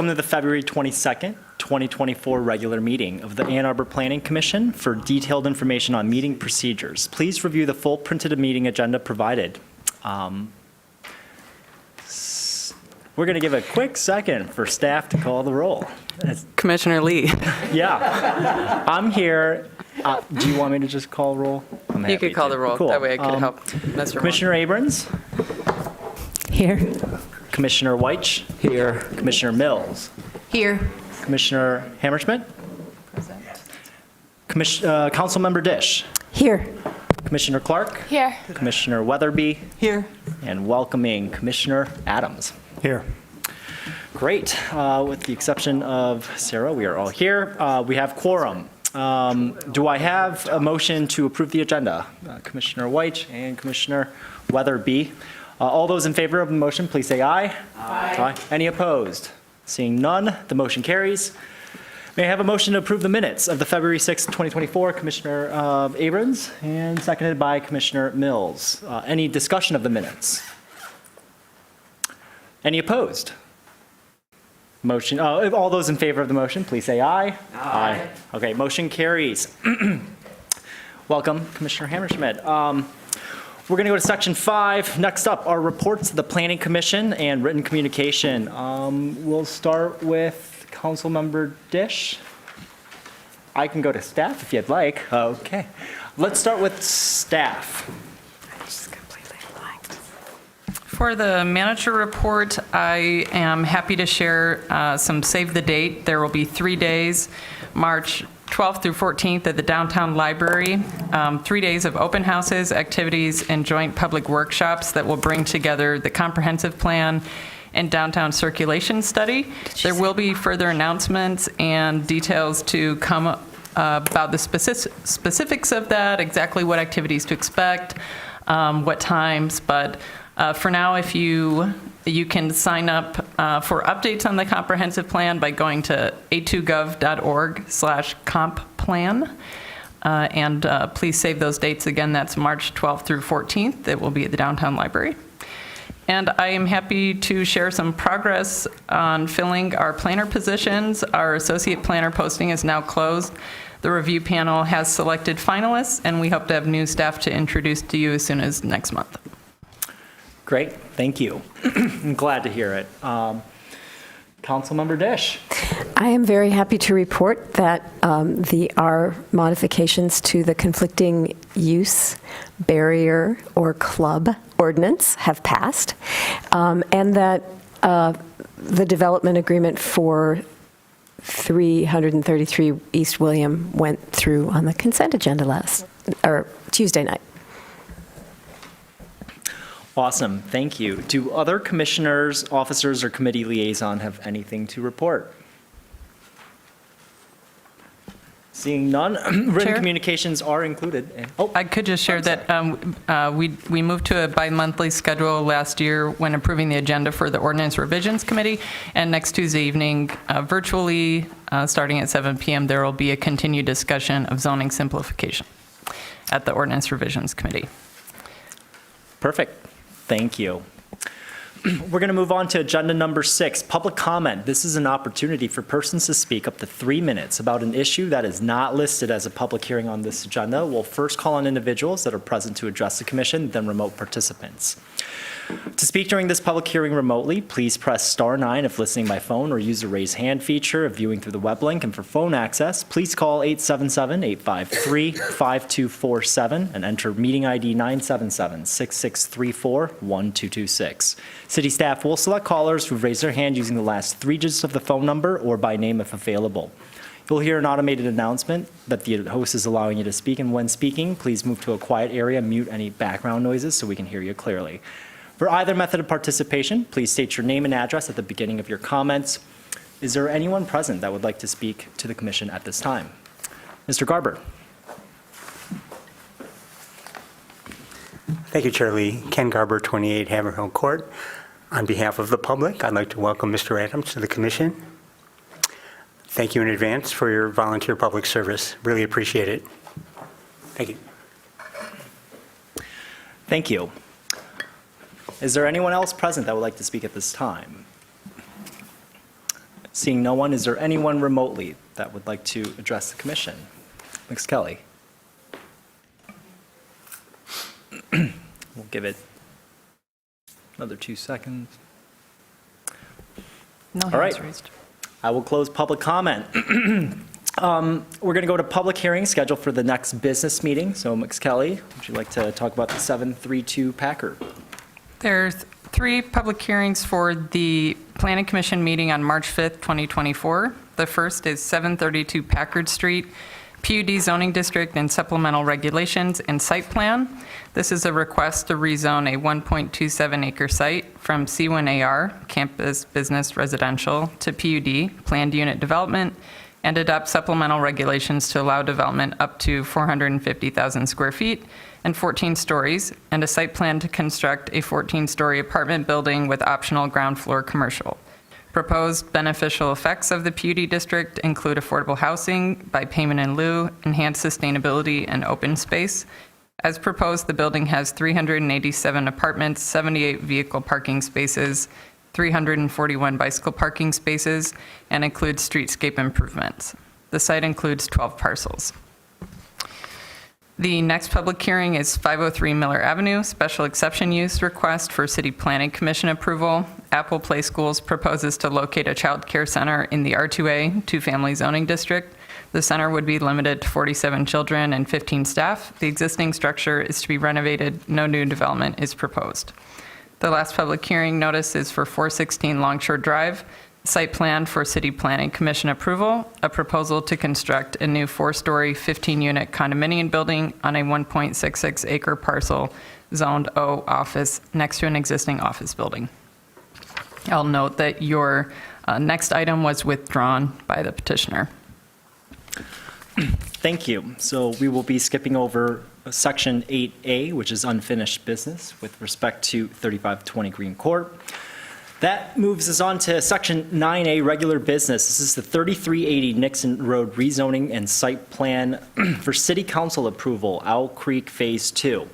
Welcome to the February 22nd, 2024 regular meeting of the Ann Arbor Planning Commission. For detailed information on meeting procedures, please review the full printed meeting agenda provided. We're going to give a quick second for staff to call the roll. Commissioner Lee. Yeah, I'm here. Do you want me to just call roll? You could call the roll. Cool. That way I could help Mr. Commissioner Abrams? Here. Commissioner Weich? Here. Commissioner Mills? Here. Commissioner Hammerschmidt? Councilmember Dish? Here. Commissioner Clark? Here. Commissioner Weatherby? Here. And welcoming Commissioner Adams. Here. Great. With the exception of Sarah, we are all here. We have quorum. Do I have a motion to approve the agenda? Commissioner Weich and Commissioner Weatherby. All those in favor of the motion, please say aye. Aye. Any opposed? Seeing none, the motion carries. May I have a motion to approve the minutes of the February 6th, 2024, Commissioner Abrams, and seconded by Commissioner Mills. Any discussion of the minutes? Any opposed? Motion. All those in favor of the motion, please say aye. Aye. Okay, motion carries. Welcome, Commissioner Hammerschmidt. We're going to go to section 5. Next up are reports to the Planning Commission and written communication. We'll start with Councilmember Dish. I can go to staff if you'd like. Okay. Let's start with staff. For the manager report, I am happy to share some save the date. There will be 3 days, March 12th through 14th at the downtown library. 3 days of open houses, activities, and joint public workshops that will bring together the comprehensive plan and downtown circulation study. There will be further announcements and details to come about the specifics of that, exactly what activities to expect, what times, but for now, if you can sign up for updates on the comprehensive plan by going to a2gov.org/compplan. And please save those dates again. That's March 12th through 14th. It will be at the downtown library. And I am happy to share some progress on filling our planner positions. Our associate planner posting is now closed. The review panel has selected finalists, and we hope to have new staff to introduce to you as soon as next month. Great, thank you. I'm glad to hear it. Councilmember Dish. I am very happy to report that our modifications to the conflicting use barrier or club ordinance have passed, and that the development agreement for 333 East William went through on the consent agenda Tuesday night. Awesome, thank you. Do other commissioners, officers, or committee liaison have anything to report? Seeing none, written Chair? communications are included. I could just share that we moved to a bi-monthly schedule last year when approving the agenda for the Ordinance Revisions Committee, and next Tuesday evening, virtually, starting at 7 p.m., there will be a continued discussion of zoning simplification at the Ordinance Revisions Committee. Perfect. Thank you. We're going to move on to agenda number 6, public comment. This is an opportunity for persons to speak up to 3 minutes about an issue that is not listed as a public hearing on this agenda. We'll first call on individuals that are present to address the commission, then remote participants. To speak during this public hearing remotely, please press *9 if listening by phone, or use the raise hand feature if viewing through the web link. And for phone access, please call 877-853-5247 and enter meeting ID 977-6634-1226. City staff will select callers who've raised their hand using the last 3 digits of the phone number or by name if available. You'll hear an automated announcement that the host is allowing you to speak, and when speaking, please move to a quiet area, mute any background noises so we can hear you clearly. For either method of participation, please state your name and address at the beginning of your comments. Is there anyone present that would like to speak to the commission at this time? Mr. Garber. Thank you, Chair Lee. Ken Garber, 28 Haverhill Court. On behalf of the public, I'd like to welcome Mr. Adams to the commission. Thank you in advance for your volunteer public service. Really appreciate it. Thank you. Thank you. Is there anyone else present that would like to speak at this time? Seeing no one, is there anyone remotely that would like to address the commission? Ms. Kelly? We'll give it another 2 seconds. No All right. hands raised. I will close public comment. We're going to go to public hearing scheduled for the next business meeting. So, Ms. Kelly, would you like to talk about the 732 Packard? There's 3 public hearings for the Planning Commission meeting on March 5th, 2024. The first is 732 Packard Street, PUD zoning district and supplemental regulations and site plan. This is a request to rezone a 1.27 acre site from C1AR, campus business residential, to PUD, planned unit development, and adopt supplemental regulations to allow development up to 450,000 square feet and 14 stories, and a site plan to construct a 14-story apartment building with optional ground floor commercial. Proposed beneficial effects of the PUD district include affordable housing by payment in lieu, enhanced sustainability, and open space. As proposed, the building has 387 apartments, 78 vehicle parking spaces, 341 bicycle parking spaces, and includes streetscape improvements. The site includes 12 parcels. The next public hearing is 503 Miller Avenue, special exception use request for City Planning Commission approval. Apple Play Schools proposes to locate a child care center in the R2A two-family zoning district. The center would be limited to 47 children and 15 staff. The existing structure is to be renovated. No new development is proposed. The last public hearing notice is for 416 Longshore Drive, site plan for City Planning Commission approval, a proposal to construct a new 4-story, 15-unit condominium building on a 1.66 acre parcel zoned O office next to an existing office building. I'll note that your next item was withdrawn by the petitioner. Thank you. So we will be skipping over Section 8A, which is unfinished business with respect to 3520 Green Court. That moves us on to Section 9A, regular business. This is the 3380 Nixon Road rezoning and site plan for City Council approval, Owl Creek Phase 2.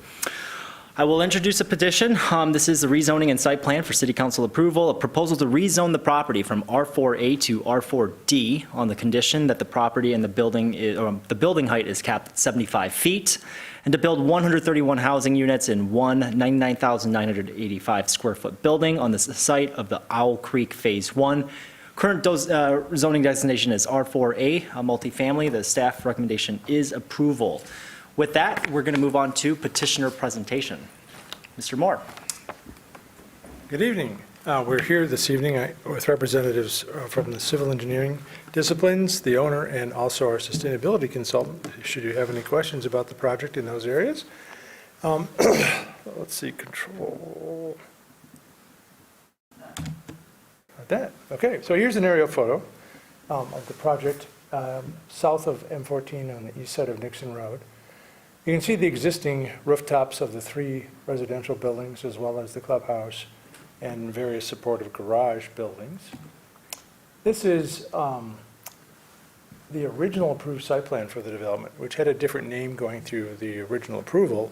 I will introduce a petition. This is the rezoning and site plan for City Council approval, a proposal to rezone the property from R4A to R4D on the condition that the property and the building height is capped at 75 feet, and to build 131 housing units in one 99,985 square foot building on the site of the Owl Creek Phase 1. Current zoning designation is R4A, a multifamily. The staff recommendation is approval. With that, we're going to move on to petitioner presentation. Mr. Moore. Good evening. We're here this evening with representatives from the civil engineering disciplines, the owner, and also our sustainability consultant, should you have any questions about the project in those areas. Let's see, control. Like that. Okay, so here's an aerial photo of the project south of M14 on the east side of Nixon Road. You can see the existing rooftops of the 3 residential buildings as well as the clubhouse and various supportive garage buildings. This is the original approved site plan for the development, which had a different name going through the original approval,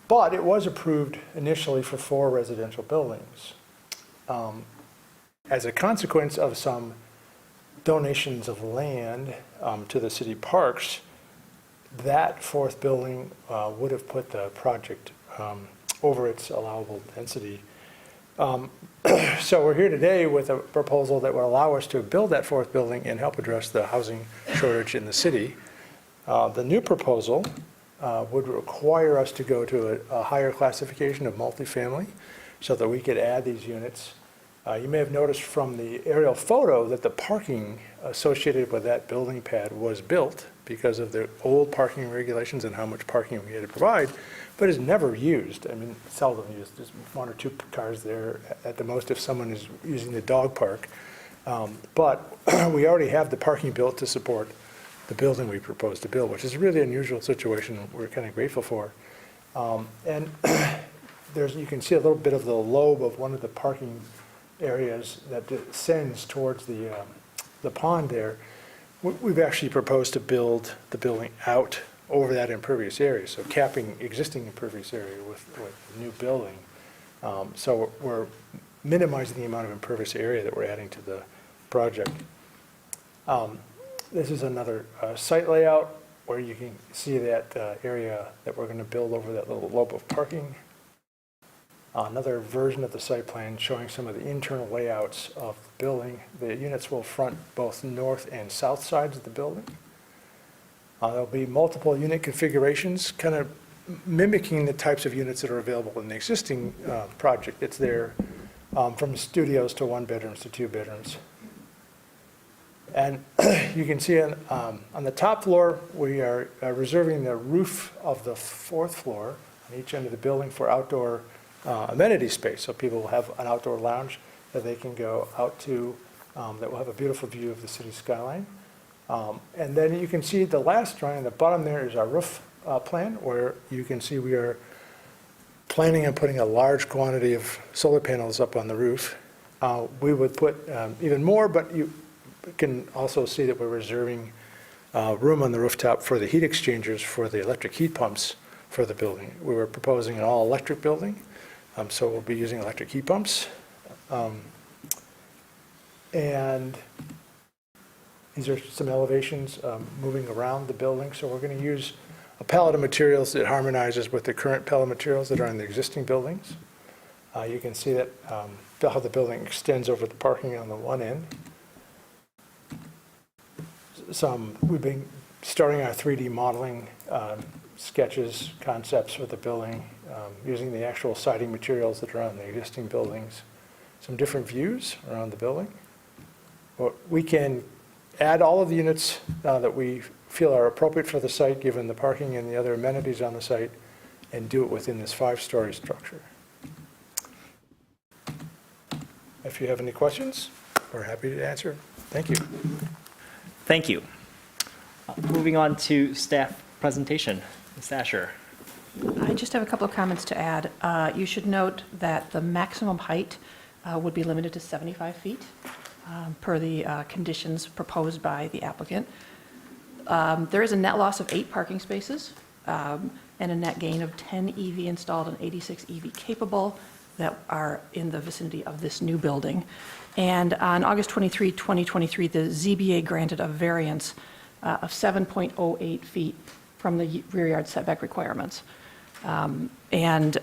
but it was approved initially for 4 residential buildings. As a consequence of some donations of land to the city parks, that 4th building would have put the project over its allowable density. So we're here today with a proposal that would allow us to build that 4th building and help address the housing shortage in the city. The new proposal would require us to go to a higher classification of multifamily so that we could add these units. You may have noticed from the aerial photo that the parking associated with that building pad was built because of the old parking regulations and how much parking we had to provide, but is never used. I mean, seldom used. There's 1 or 2 cars there at the most if someone is using the dog park. But we already have the parking built to support the building we propose to build, which is a really unusual situation we're kind of grateful for. And you can see a little bit of the lobe of one of the parking areas that descends towards the pond there. We've actually proposed to build the building out over that impervious area, so capping existing impervious area with the new building. So we're minimizing the amount of impervious area that we're adding to project. This is another site layout where you can see that area that we're going to build over that little lobe of parking. Another version of the site plan showing some of the internal layouts of the building. The units will front both north and south sides of the building. There'll be multiple unit configurations, kind of mimicking the types of units that are available in the existing project. It's there from studios to 1 bedrooms to 2 bedrooms. And you can see on the top floor, we are reserving the roof of the 4th floor on each end of the building for outdoor amenity space. So people will have an outdoor lounge that they can go out to that will have a beautiful view of the city skyline. And then you can see the last drawing on the bottom there is our roof plan, where you can see we are planning on putting a large quantity of solar panels up on the roof. We would put even more, but you can also see that we're reserving room on the rooftop for the heat exchangers for the electric heat pumps for the building. We were proposing an all-electric building, so we'll be using electric heat pumps. And these are some elevations moving around the building. So we're going to use a palette of materials that harmonizes with the current palette of materials that are in the existing buildings. You can see that how the building extends over the parking on the one end. We've been starting our 3D modeling sketches, concepts for the building, using the actual siding materials that are on the existing buildings. Some different views around the building. We can add all of the units that we feel are appropriate for the site, given the parking and the other amenities on the site, and do it within this 5-story structure. If you have any questions, we're happy to answer. Thank you. Thank you. Moving on to staff presentation. Ms. Asher. I just have a couple of comments to add. You should note that the maximum height would be limited to 75 feet per the conditions proposed by the applicant. There is a net loss of 8 parking spaces and a net gain of 10 EV installed and 86 EV capable that are in the vicinity of this new building. And on August 23, 2023, the ZBA granted a variance of 7.08 feet from the rear yard setback requirements. And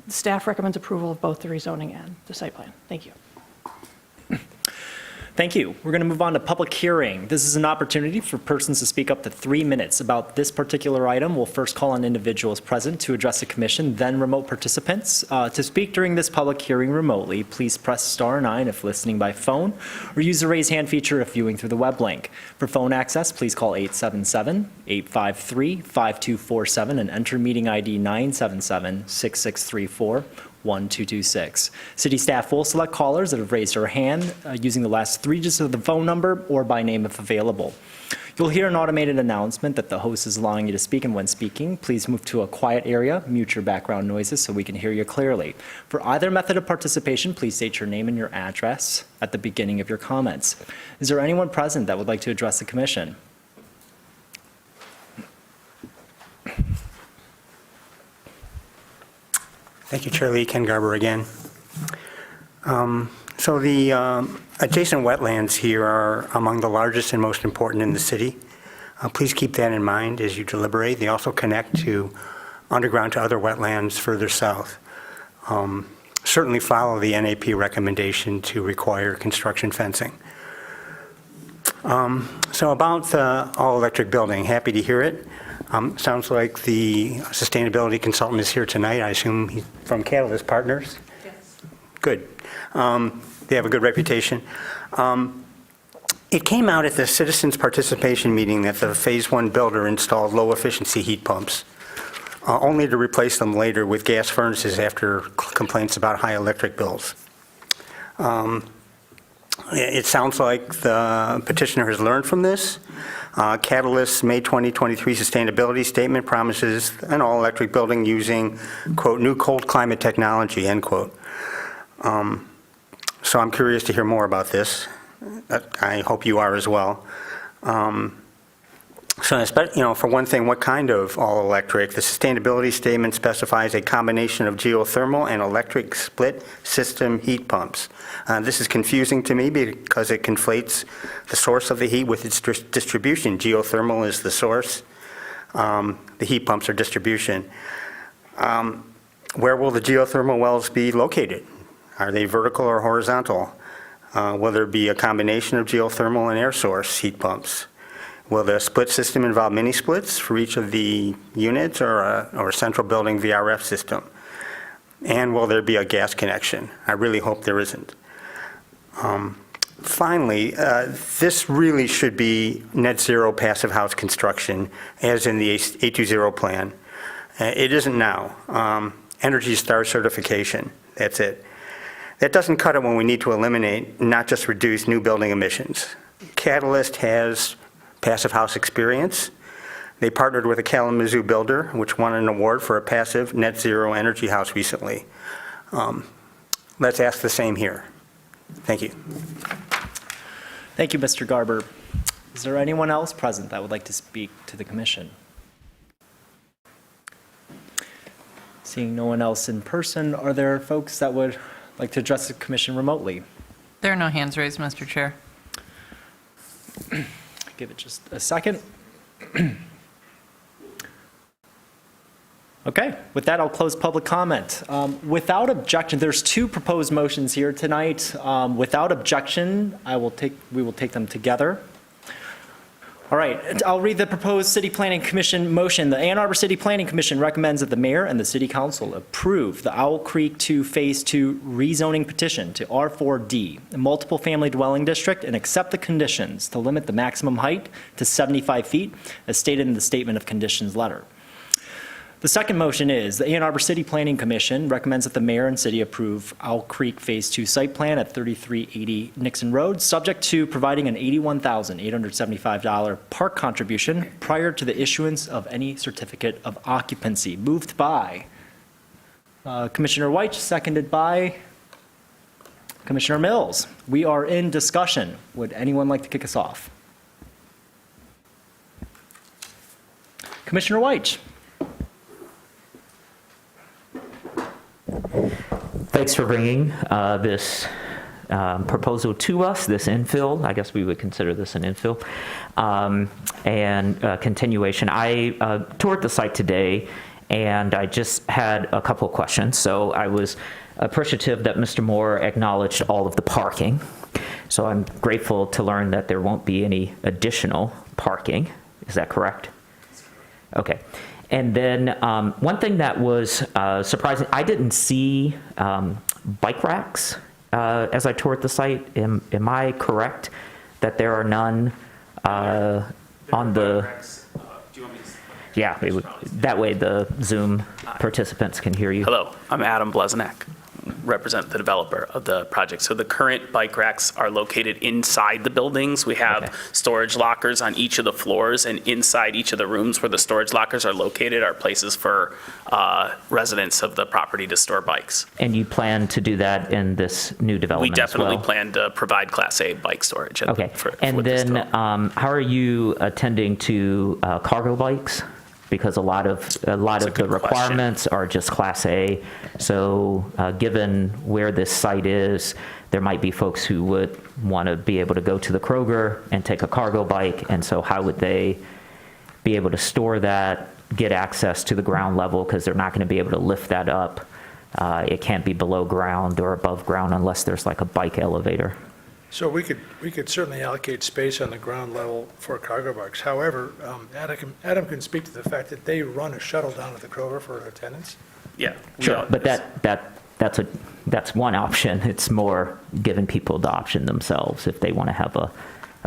staff recommends approval of both the rezoning and the site plan. Thank you. Thank you. We're going to move on to public hearing. This is an opportunity for persons to speak up to 3 minutes about this particular item. We'll first call on individuals present to address the commission, then remote participants. To speak during this public hearing remotely, please press *9 if listening by phone, or use the raise hand feature if viewing through the web link. For phone access, please call 877-853-5247 and enter meeting ID 977-6634. 1226. City staff will select callers that have raised their hand using the last 3 digits of the phone number or by name if available. You'll hear an automated announcement that the host is allowing you to speak, and when speaking, please move to a quiet area, mute your background noises so we can hear you clearly. For either method of participation, please state your name and your address at the beginning of your comments. Is there anyone present that would like to address the commission? Thank you, Chair Lee. Ken Garber again. So the adjacent wetlands here are among the largest and most important in the city. Please keep that in mind as you deliberate. They also connect to underground to other wetlands further south. Certainly follow the NAP recommendation to require construction fencing. So about the all-electric building, happy to hear it. Sounds like the sustainability consultant is here tonight. I assume he's from Catalyst Partners? Yes. Good. They have a good reputation. It came out at the citizens' participation meeting that the Phase 1 builder installed low-efficiency heat pumps, only to replace them later with gas furnaces after complaints about high electric bills. It sounds like the petitioner has learned from this. Catalyst's May 2023 sustainability statement promises an all-electric building using, quote, new cold climate technology, end quote. So I'm curious to hear more about this. I hope you are as well. So, for one thing, what kind of all-electric? The sustainability statement specifies a combination of geothermal and electric split system heat pumps. This is confusing to me because it conflates the source of the heat with its distribution. Geothermal is the source. The heat pumps are distribution. Where will the geothermal wells be located? Are they vertical or horizontal? Will there be a combination of geothermal and air source heat pumps? Will the split system involve mini splits for each of the units or a central building VRF system? And will there be a gas connection? I really hope there isn't. Finally, this really should be net zero passive house construction as in the 820 plan. It isn't now. Energy Star certification, that's it. That doesn't cut it when we need to eliminate, not just reduce, new building emissions. Catalyst has passive house experience. They partnered with a Kalamazoo builder, which won an award for a passive net zero energy house recently. Let's ask the same here. Thank you. Thank you, Mr. Garber. Is there anyone else present that would like to speak to the commission? Seeing no one else in person, are there folks that would like to address the commission remotely? There are no hands raised, Mr. Chair. Give it just a second. Okay, with that, I'll close public comment. Without objection, there's two proposed motions here tonight. Without objection, we will take them together. All right, I'll read the proposed City Planning Commission motion. The Ann Arbor City Planning Commission recommends that the mayor and the city council approve the Owl Creek 2 Phase 2 rezoning petition to R4D, a multiple family dwelling district, and accept the conditions to limit the maximum height to 75 feet as stated in the statement of conditions letter. The second motion is the Ann Arbor City Planning Commission recommends that the mayor and city approve Owl Creek Phase 2 site plan at 3380 Nixon Road, subject to providing an $81,875 park contribution prior to the issuance of any certificate of occupancy. Moved by Commissioner White, seconded by Commissioner Mills. We are in discussion. Would anyone like to kick us off? Commissioner White. Thanks for bringing this proposal to us, this infill. I guess we would consider this an infill, and continuation. I toured the site today, and I just had a couple of questions. So I was appreciative that Mr. Moore acknowledged all of the parking. So I'm grateful to learn that there won't be any additional parking. Is that correct? Okay. And then one thing that was surprising, I didn't see bike racks as I toured the site. Am I correct that there are none on the? Yeah, that way the Zoom participants can hear you. Hello, I'm Adam Blaznak, represent the developer of the project. So the current bike racks are located inside the buildings. We have storage lockers on each of the floors, and inside each of the rooms where the storage lockers are located are places for residents of the property to store bikes. And you plan to do that in this new development We definitely as well? plan to provide Class A bike storage. Okay. And then how are you attending to cargo bikes? Because a lot of the requirements are just Class A. So given where this site is, there might be folks who would want to be able to go to the Kroger and take a cargo bike. And so how would they be able to store that, get access to the ground level? Because they're not going to be able to lift that up. It can't be below ground or above ground unless there's like a bike elevator. So we could certainly allocate space on the ground level for cargo bikes. However, Adam can speak to the fact that they run a shuttle down at the Kroger for their tenants. Yeah. Sure, but that's one option. It's more giving people the option themselves if they want to have a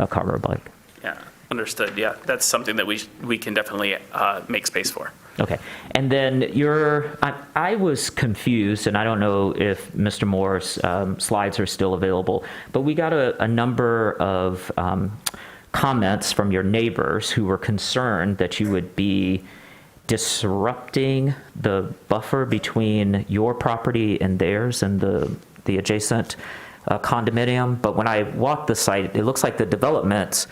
cargo bike. Yeah, understood. Yeah, that's something that we can definitely make space for. Okay, and then I was confused, and I don't know if Mr. Moore's slides are still available, but we got a number of comments from your neighbors who were concerned that you would be disrupting the buffer between your property and theirs and the adjacent condominium. But when I walked the site, it looks like the developments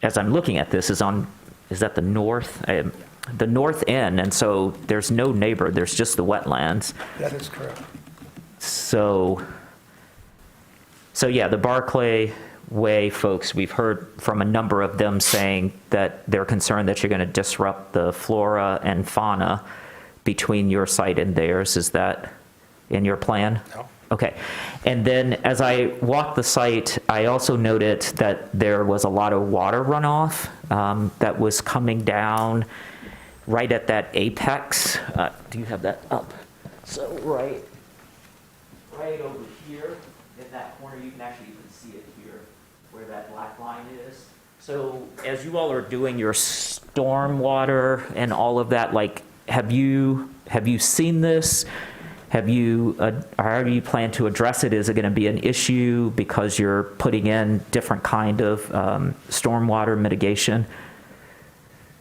as I'm looking at this, is that the north end, and so there's no neighbor, there's just the wetlands. That is correct. So yeah, the Barclay Way folks, we've heard from a number of them saying that they're concerned that you're going to disrupt the flora and fauna between your site and theirs. Is that in your plan? No. Okay. And then as I walked the site, I also noted that there was a lot of water runoff that was coming down right at that apex. Do you have that up? So right over here in that corner, you can actually even see it here where that black line is. So as you all are doing your stormwater and all of that, like, have you seen this? How do you plan to address it? Is it going to be an issue because you're putting in different kind of stormwater mitigation?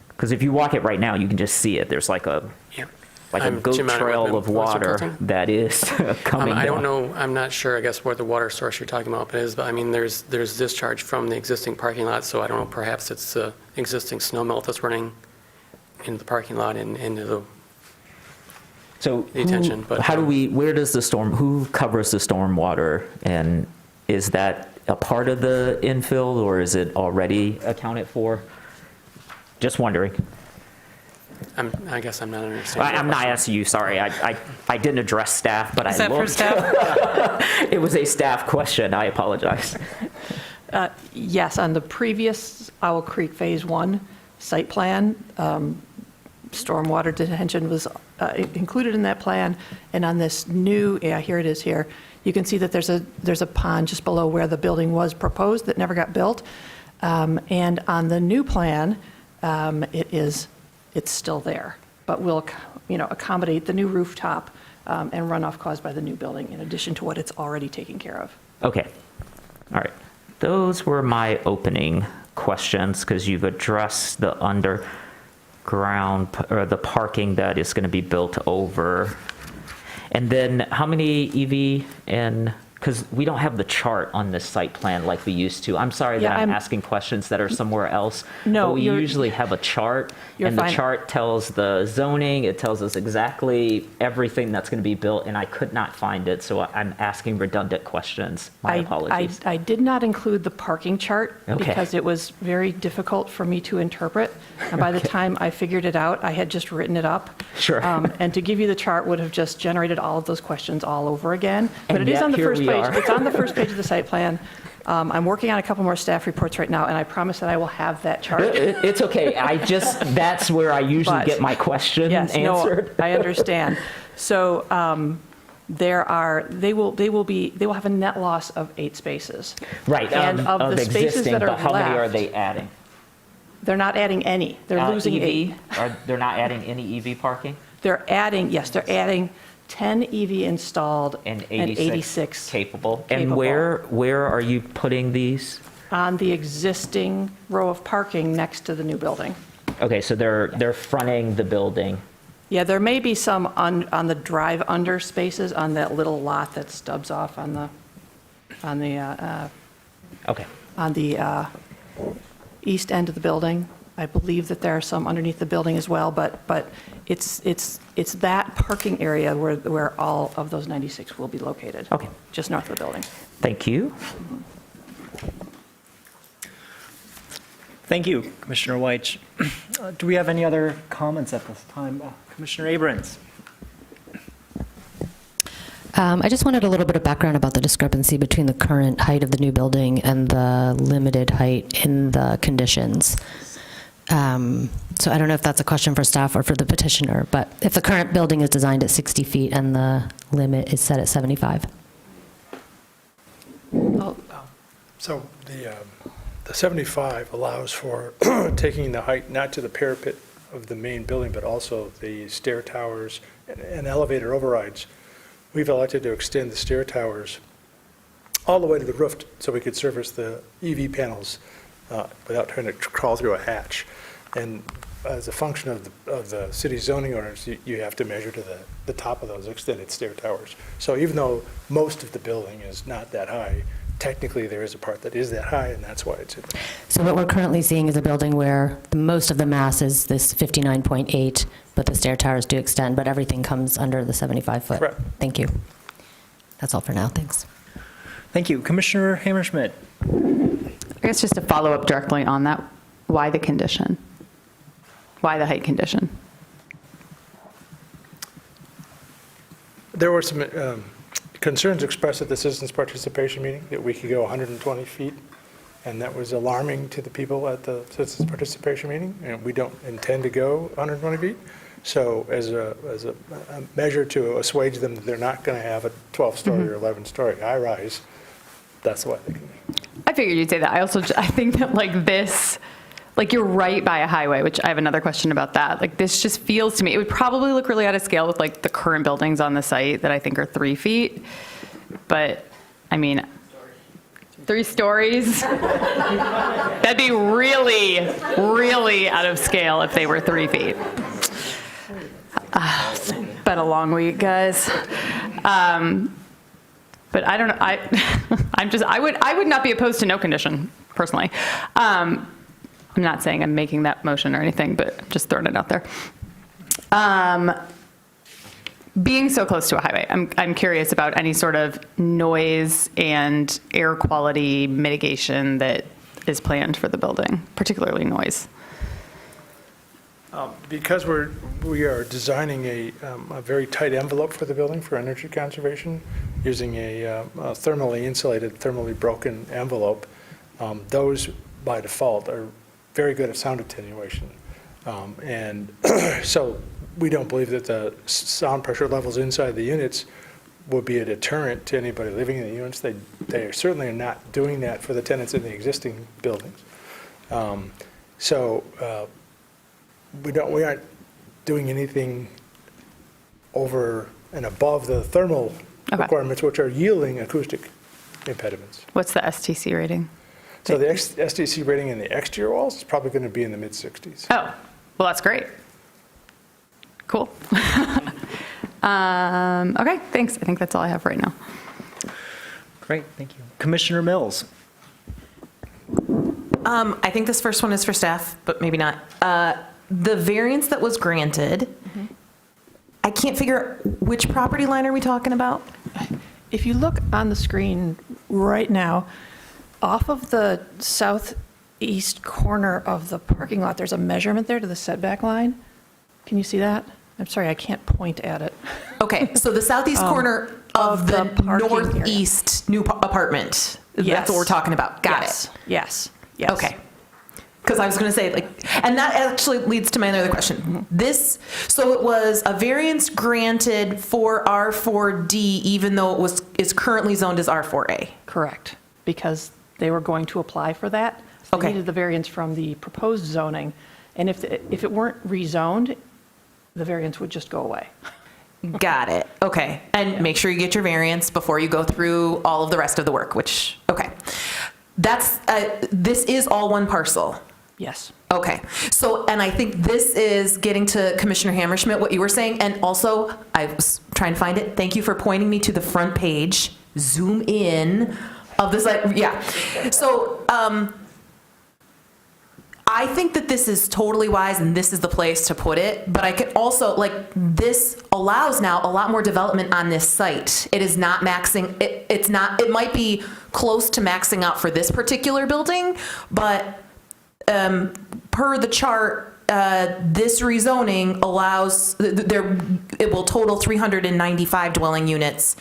Because if you walk it right now, you can just see it. There's like a goat trail of water that is coming I don't down. know, I'm not sure, I guess, what the water source you're talking about is, but I mean, there's discharge from the existing parking lot, so I don't know, perhaps it's existing snow melt that's running into the parking lot and into the So detention, but who covers the stormwater? And is that a part of the infill, or is it already accounted for? Just wondering. I guess I'm not understanding. I'm not asking you, sorry. I didn't address staff, but Is I that for looked. staff? It was a staff question. I apologize. Yes, on the previous Owl Creek Phase 1 site plan, stormwater detention was included in that plan, and on this new, here it is here, you can see that there's a pond just below where the building was proposed that never got built, and on the new plan, it's still there, but will accommodate the new rooftop and runoff caused by the new building in addition to what it's already taking care of. Okay. All right. Those were my opening questions because you've addressed the underground or the parking that is going to be built over. And then how many EV and, because we don't have the chart on this site plan like we used to. I'm sorry that I'm asking questions that are somewhere else. No, but we you're- usually have a chart, You're and fine. the chart tells the zoning, it tells us exactly everything that's going to be built, and I could not find it, so I'm asking redundant questions. My apologies. I did not include the parking chart Okay. because it was very difficult for me to interpret. And by the time I figured it out, I had just written it up. Sure. And to give you the chart would have just generated all of those questions all over again. But And it is yet on the here first we page. are. It's on the first page of the site plan. I'm working on a couple more staff reports right now, and I promise that I will have that chart. It's okay. That's where I usually But- get my question Yes, no, answered. I understand. So they will have a net loss of 8 spaces. Right, And of the spaces existing, that are but how many are left- they adding? They're not adding any. They're losing 8. They're not adding any EV parking? They're adding 10 EV installed And and 86 86 capable? And capable. where are you putting these? on the existing row of parking next to the new building. Okay, so they're fronting the building. Yeah, there may be some on the drive-under spaces on that little lot that stubs off on the Okay, east end of the building. I believe that there are some underneath the building as well, but it's that parking area where all of those 96 will be located. Okay. Just north of the building. thank you. Thank you, Commissioner White. Do we have any other comments at this time? Commissioner Abrams? I just wanted a little bit of background about the discrepancy between the current height of the new building and the limited height in the conditions. So I don't know if that's a question for staff or for the petitioner, but if the current building is designed at 60 feet and the limit is set at 75. So the 75 allows for taking the height not to the parapet of the main building, but also the stair towers and elevator overrides. We've elected to extend the stair towers all the way to the roof so we could service the EV panels without trying to crawl through a hatch. And as a function of the city zoning ordinance, you have to measure to the top of those extended stair towers. So even though most of the building is not that high, technically there is a part that is that high, and that's why it's in. So what we're currently seeing is a building where most of the mass is this 59.8, but the stair towers do extend, but everything comes under the 75-foot. Correct. Thank you. That's all for now. Thanks. Thank you. Commissioner Hammerschmidt. I guess just to follow up directly on that, why the condition? Why the height condition? There were some concerns expressed at the citizens' participation meeting that we could go 120 feet, and that was alarming to the people at the citizens' participation meeting, and we don't intend to go 120 feet. So as a measure to assuage them that they're not going to have a 12-story or 11-story high-rise, that's why they can. I figured you'd say that. I think that like this, like you're right by a highway, which I have another question about that. Like this just feels to me, it would probably look really out of scale with like the current buildings on the site that I think are 3 feet. But I mean, 3 stories, that'd be really, really out of scale if they were 3 feet. It's been a long week, guys. But I don't know. I would not be opposed to no condition personally. I'm not saying I'm making that motion or anything, but just throwing it out there. Being so close to a highway, I'm curious about any sort of noise and air quality mitigation that is planned for the building, particularly noise. Because we are designing a very tight envelope for the building for energy conservation, using a thermally insulated, thermally broken envelope, those by default are very good at sound attenuation. And so we don't believe that the sound pressure levels inside the units would be a deterrent to anybody living in the units. They certainly are not doing that for the tenants in the existing buildings. We aren't doing anything over and above the thermal requirements, which are yielding acoustic impediments. What's the STC rating? So the STC rating in the exterior walls is probably going to be in the mid-60s. Oh, well, that's great. Cool. Okay, thanks. I think that's all I have right now. Great, thank you. Commissioner Mills. I think this first one is for staff, but maybe not. The variance that was granted, I can't figure out which property line are we talking about? If you look on the screen right now, off of the southeast corner of the parking lot, there's a measurement there to the setback line. Can you see that? I'm sorry, I can't point at it. Okay, so the southeast corner of the parking area. northeast new apartment. Yes. That's what we're talking about. Got Yes. it. Yes. Okay. Because I was going to say, and that actually leads to my other question. So it was a variance granted for R4D, even though is currently zoned as R4A. Correct, because they were going to apply for that. So they Okay. needed the variance from the proposed zoning, and if it weren't rezoned, the variance would just go away. Got it. Okay. And make sure you get your variance before you go through all of the rest of the work, which, okay. This is all one parcel. Yes. Okay. So, and I think this is getting to Commissioner Hammerschmidt, what you were saying. And also, I was trying to find it. Thank you for pointing me to the front page. Zoom in of this, yeah. So, I think that this is totally wise and this is the place to put it, but I could also, this allows now a lot more development on this site. It is not maxing, it might be close to maxing out for this particular building, but per the chart, this rezoning allows, it will total 395 dwelling units,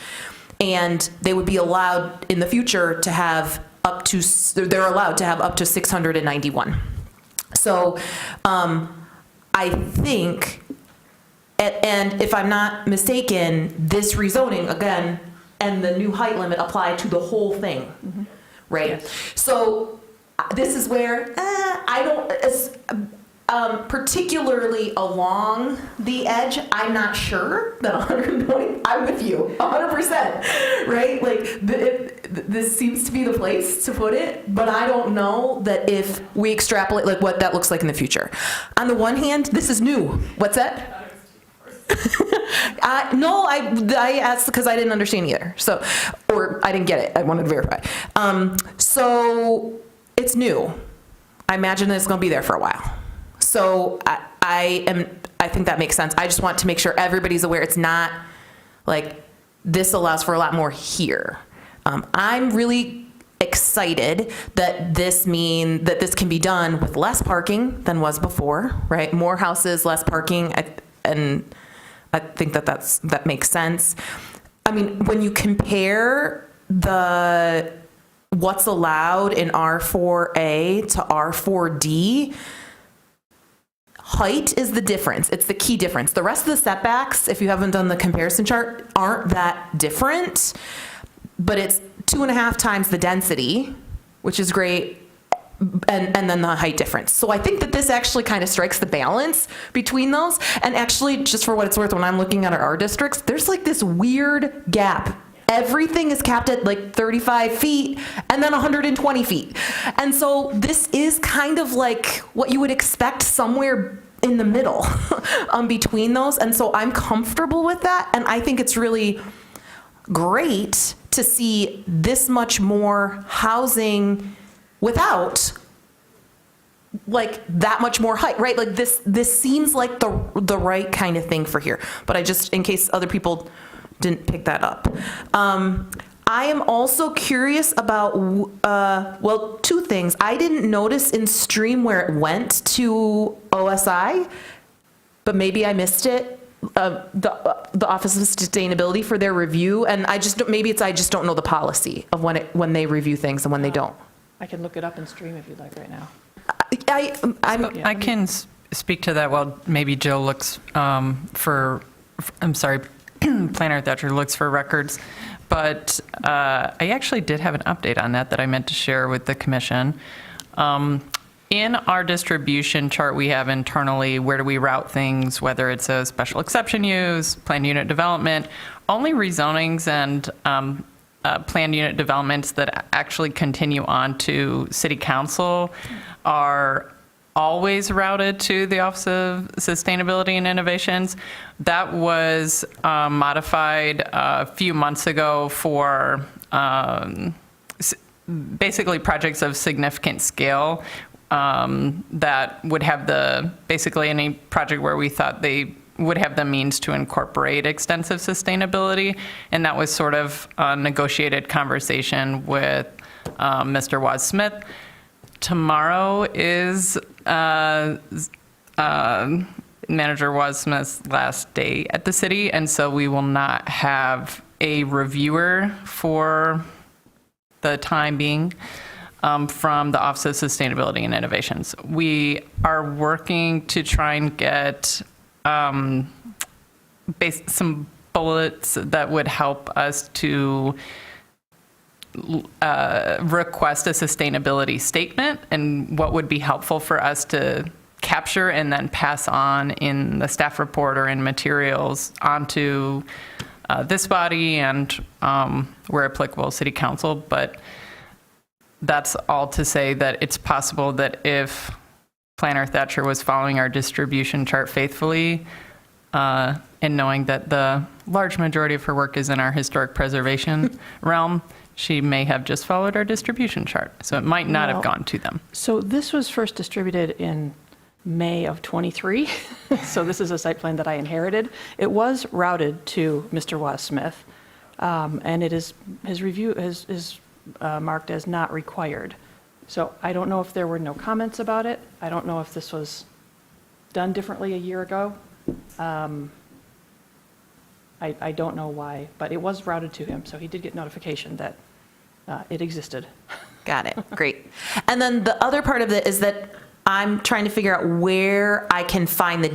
and they would be allowed in the future to have they're allowed to have up to 691. So I think, and if I'm not mistaken, this rezoning, again, and the new height limit apply to the whole thing, right? Yes. So this is where I don't, particularly along the edge, I'm not sure that 120, I'm with you, 100%, right? This seems to be the place to put it, but I don't know that if we extrapolate what that looks like in the future. On the one hand, this is new. What's that? No, I asked because I didn't understand either. So, or I didn't get it. I wanted to verify. So it's new. I imagine it's going to be there for a while. So I think that makes sense. I just want to make sure everybody's aware. It's not like this allows for a lot more here. I'm really excited that this can be done with less parking than was before, right? More houses, less parking, and I think that makes sense. I mean, when you compare what's allowed in R4A to R4D, height is the difference. It's the key difference. The rest of the setbacks, if you haven't done the comparison chart, aren't that different, but it's 2.5 times the density, which is great, and then the height difference. So I think that this actually kind of strikes the balance between those. And actually, just for what it's worth, when I'm looking at our districts, there's like this weird gap. Everything is capped at like 35 feet and then 120 feet. And so this is kind of like what you would expect somewhere in the middle between those. And so I'm comfortable with that. And I think it's really great to see this much more housing without like that much more height, right? Like this seems like the right kind of thing for here. But I just, in case other people didn't pick that up. I am also curious about, well, two things. I didn't notice in Stream where it went to OSI, but maybe I missed it. The Office of Sustainability for their review, and I just don't know the policy of when they review things and when they don't. I can look it up in Stream if you'd like right now. I can speak to that while maybe Jill looks Planner Thatcher looks for records. But I actually did have an update on that I meant to share with the commission. In our distribution chart we have internally, where do we route things, whether it's a special exception use, planned unit development, only rezonings and planned unit developments that actually continue on to city council are always routed to the Office of Sustainability and Innovations. That was modified a few months ago for basically projects of significant scale that would have basically any project where we thought they would have the means to incorporate extensive sustainability. And that was sort of a negotiated conversation with Mr. Waz Smith. Tomorrow is Manager Waz Smith's last day at the city, and so we will not have a reviewer for the time being from the Office of Sustainability and Innovations. We are working to try and get some bullets that would help us to request a sustainability statement and what would be helpful for us to capture and then pass on in the staff report or in materials onto this body and where applicable city council. But that's all to say that it's possible that if Planner Thatcher was following our distribution chart faithfully and knowing that the large majority of her work is in our historic preservation realm, she may have just followed our distribution chart. So it might not have gone to them. So this was first distributed in May of -- so this is a site plan that I inherited. It was routed to Mr. Waz Smith, and it is, his review is marked as not required. So I don't know if there were no comments about it. I don't know if this was done differently a year ago. I don't know why, but it was routed to him, so he did get notification that it existed. Got it. Great. And then the other part of it is that I'm trying to figure out where I can find the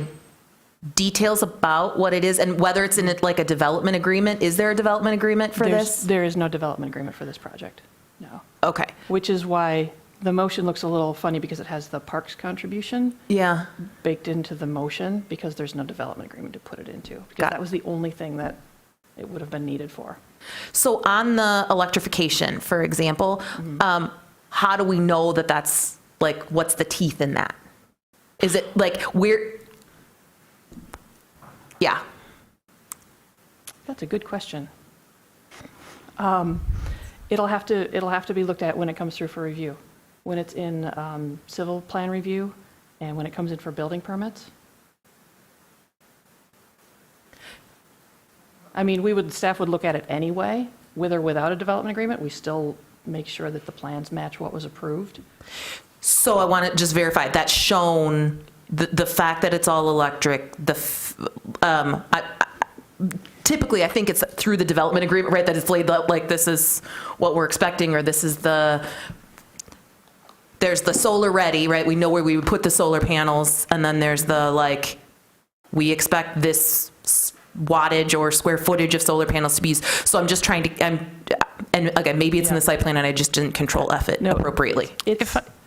details about what it is and whether it's in like a development agreement. Is there a development agreement for this? There is no development agreement for this project, no. Okay. Which is why the motion looks a little funny because it has the parks contribution Yeah. baked into the motion because there's no development agreement to put it into. Because Got it. that was the only thing that it would have been needed for. So on the electrification, for example, how do we know that that's like, what's the teeth in that? Is it like yeah. That's a good question. It'll have to be looked at when it comes through for review, when it's in civil plan review and when it comes in for building permits. I mean, staff would look at it anyway, with or without a development agreement. We still make sure that the plans match what was approved. So I want to just verify, that's shown, the fact that it's all electric, typically, I think it's through the development agreement, right, that it's laid out like this is what we're expecting, or this is there's the solar ready, right? We know where we would put the solar panels, and then there's the, like, we expect this wattage or square footage of solar panels to be used. So I'm just trying to, and again, maybe it's in the site plan and I just didn't control F it appropriately.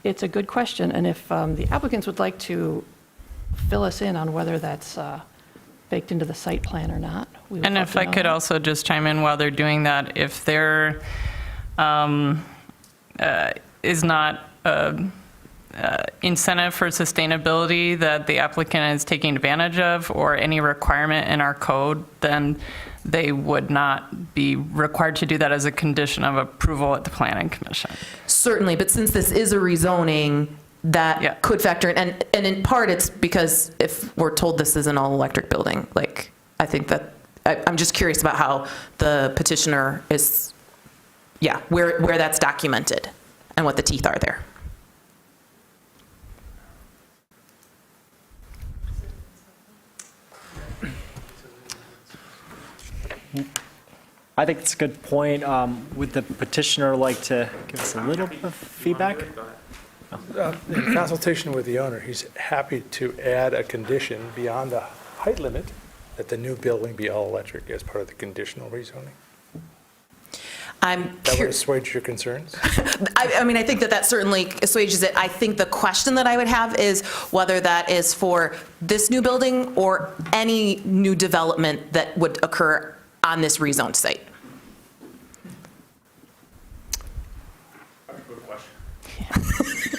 It's a good question, and if the applicants would like to fill us in on whether that's baked into the site plan or not, we would And love if to I know could that. also just chime in while they're doing that, if there is not incentive for sustainability that the applicant is taking advantage of, or any requirement in our code, then they would not be required to do that as a condition of approval at the Planning Commission. Certainly, but since this is a rezoning, that could factor in, and in part, it's because if we're told this is an all-electric building, like, I think that, I'm just curious about how the petitioner is, where that's documented and what the teeth are there. I think it's a good point. Would the petitioner like to give us a little bit of feedback? In consultation with the owner, he's happy to add a condition beyond the height limit that the new building be all electric as part of the conditional rezoning. That would assuage your concerns? I mean, I think that certainly assuages it. I think the question that I would have is whether that is for this new building or any new development that would occur on this rezoned site. That's a good question.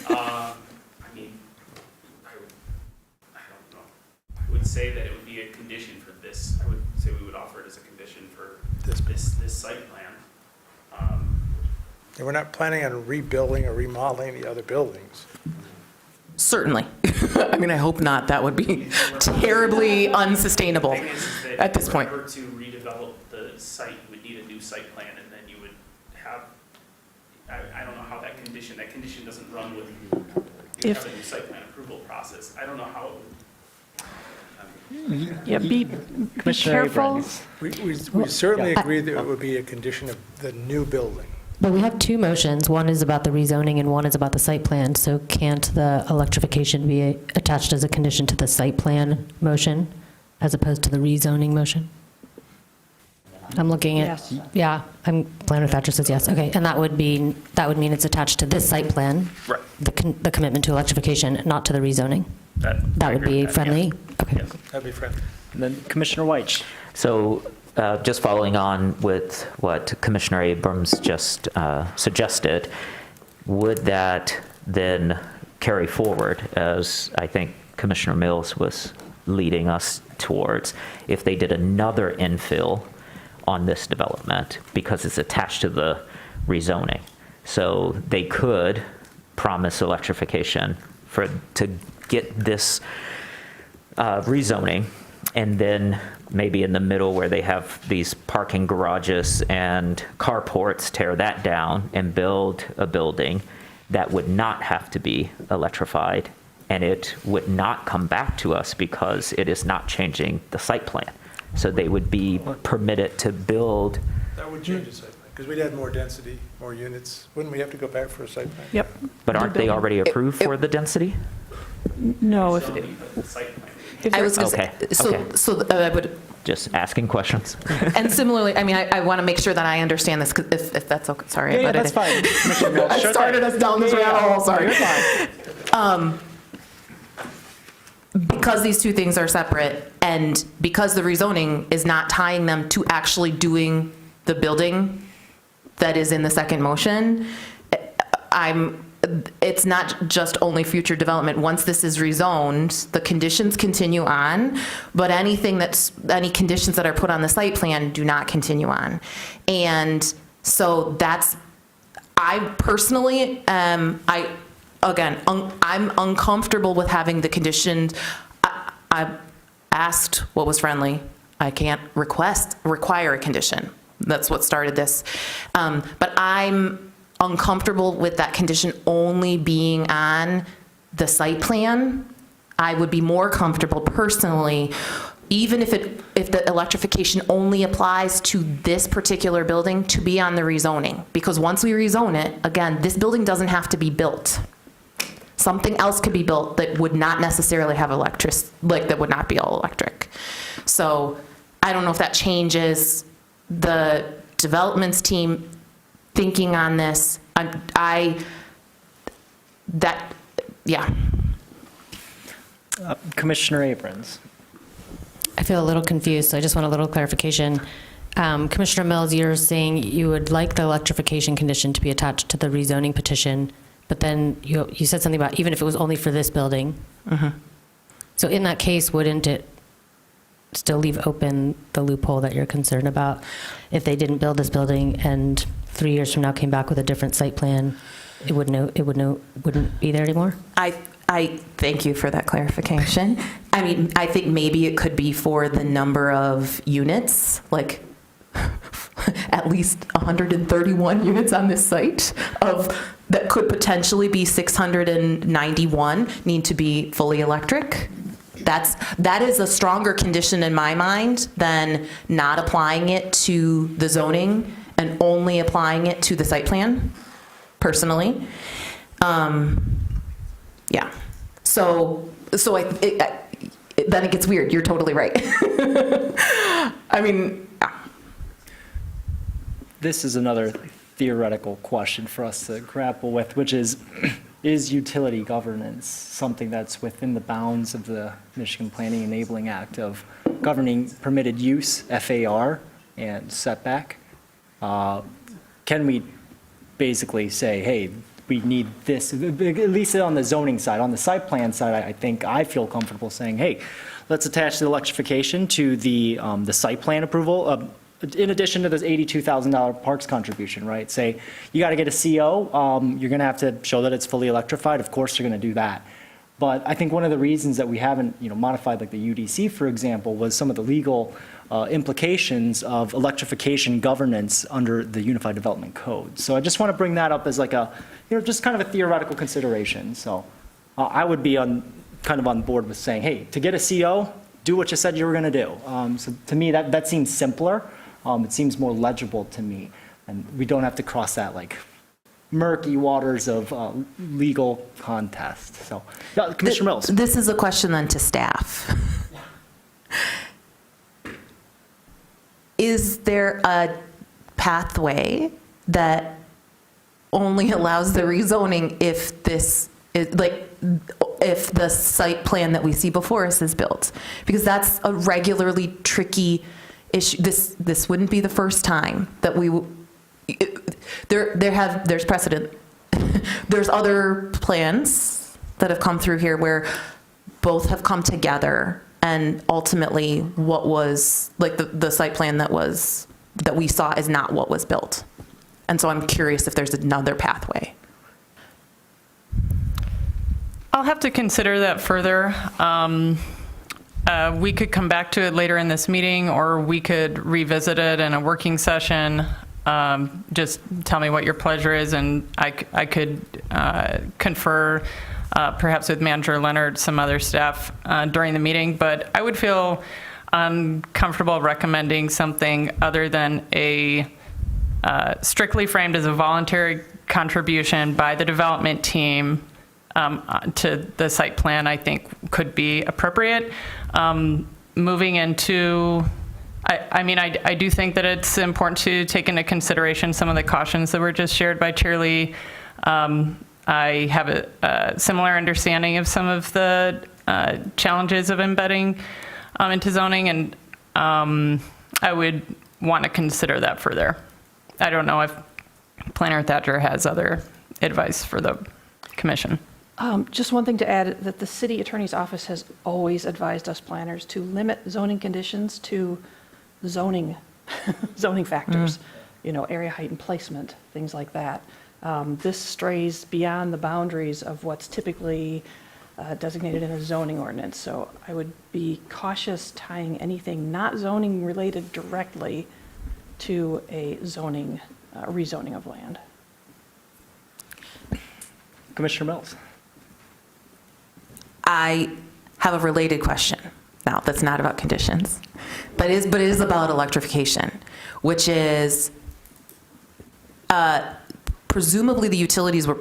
I mean, I don't know. I would say that it would be a condition for this. I would say we would offer it as a condition for this site plan. And we're not planning on rebuilding or remodeling the other buildings. Certainly. I mean, I hope not. That would be terribly unsustainable The thing is that at this point. If you were to redevelop the site, you would need a new site plan, and then you would have, I don't know how that condition doesn't run with, you have a new site plan approval process. I don't know how it would. Yeah, be Commissioner careful. Abrams. We certainly agree that it would be a condition of the new building. But we have two motions. One is about the rezoning and one is about the site plan. So can't the electrification be attached as a condition to the site plan motion as opposed to the rezoning motion? I'm looking at, Yes. yeah, Planner Thatcher says yes. Okay, and that would mean it's attached to this site plan, Right. the commitment to electrification, not to the rezoning. That would be friendly? Okay. Yes. That'd be friendly. And then Commissioner White. So just following on with what Commissioner Abrams just suggested, would that then carry forward, as I think Commissioner Mills was leading us towards, if they did another infill on this development because it's attached to the rezoning? So they could promise electrification to get this rezoning, and then maybe in the middle where they have these parking garages and carports, tear that down and build a building that would not have to be electrified, and it would not come back to us because it is not changing the site plan. So they would be permitted to build. That would change the site plan, because we'd add more density, more units. Wouldn't we have to go back for a site plan? Yep. But aren't they already approved for the density? No, if Site plan. I was going to Okay, say, okay. so I would, Just asking questions. and similarly, I mean, I want to make sure that I understand this, 'cause if that's okay, sorry. Yeah, but that's fine. Commissioner Mills, I sure started thing. us down this rabbit hole, sorry. You're fine. Because these two things are separate, and because the rezoning is not tying them to actually doing the building that is in the second motion, I'm it's not just only future development. Once this is rezoned, the conditions continue on, but any conditions that are put on the site plan do not continue on. And so I personally, I'm uncomfortable with having the conditions. I asked what was friendly. I can't require a condition. That's what started this. But I'm uncomfortable with that condition only being on the site plan. I would be more comfortable personally, even if the electrification only applies to this particular building, to be on the rezoning. Because once we rezone it, again, this building doesn't have to be built. Something else could be built that would not necessarily have that would not be all electric. So I don't know if that changes the developments team thinking on this. Commissioner Abrams. I feel a little confused, so I just want a little clarification. Commissioner Mills, you're saying you would like the electrification condition to be attached to the rezoning petition, but then you said something about even if it was only for this building. Mm-hmm. So in that case, wouldn't it still leave open the loophole that you're concerned about? If they didn't build this building and 3 years from now came back with a different site plan, it wouldn't be there anymore? I thank you for that clarification. I mean, I think maybe it could be for the number of units, like at least 131 units on this site that could potentially be 691 need to be fully electric. That is a stronger condition in my mind than not applying it to the zoning and only applying it to the site plan, personally. Yeah. So then it gets weird. You're totally right. I mean, This is another theoretical question for us to grapple with, which is utility governance something that's within the bounds of the Michigan Planning Enabling Act of governing permitted use, FAR, and setback? Can we basically say, hey, we need this, at least on the zoning side, on the site plan side, I feel comfortable saying, hey, let's attach the electrification to the site plan approval, in addition to this $82,000 parks contribution, right? Say, you got to get a CO, you're going to have to show that it's fully electrified. Of course, you're going to do that. But I think one of the reasons that we haven't, modified like the UDC, for example, was some of the legal implications of electrification governance under the Unified Development Code. So I just want to bring that up as like a, just kind of a theoretical consideration. So I would be kind of on board with saying, hey, to get a CO, do what you said you were going to do. So to me, that seems simpler. It seems more legible to me, and we don't have to cross that like murky waters of legal contest. So, Commissioner Mills. This is a question then to staff. Is there a pathway that only allows the rezoning if this is if the site plan that we see before us is built? Because that's a regularly tricky issue. This wouldn't be the first time that there's precedent. There's other plans that have come through here where both have come together, and ultimately what was like the site plan that we saw is not what was built. And so I'm curious if there's another pathway. I'll have to consider that further. We could come back to it later in this meeting, or we could revisit it in a working session. Just tell me what your pleasure is, and I could confer perhaps with Manager Leonard, some other staff during the meeting. But I would feel uncomfortable recommending something other than a strictly framed as a voluntary contribution by the development team to the site plan. I think could be appropriate. Moving into, I do think that it's important to take into consideration some of the cautions that were just shared by Chair Lee. I have a similar understanding of some of the challenges of embedding into zoning, and I would want to consider that further. I don't know if Planner Thatcher has other advice for the commission. Just one thing to add, that the city attorney's office has always advised us planners to limit zoning conditions to zoning, zoning factors, area height and placement, things like that. This strays beyond the boundaries of what's typically designated in a zoning ordinance. So I would be cautious tying anything not zoning related directly to a zoning, rezoning of land. Commissioner Mills. I have a related question now that's not about conditions, but it is about electrification, which is presumably the utilities were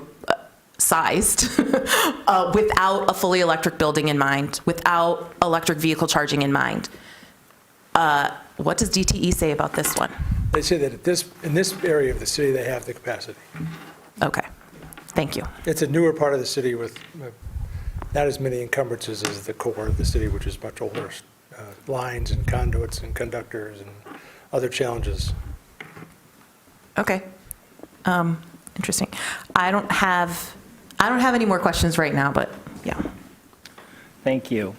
sized without a fully electric building in mind, without electric vehicle charging in mind. What does DTE say about this one? They say that in this area of the city, they have the capacity. Okay, thank you. It's a newer part of the city with not as many encumbrances as the core of the city, which is much older, lines and conduits and conductors and other challenges. Okay, interesting. I don't have any more questions right now, but yeah. Thank you.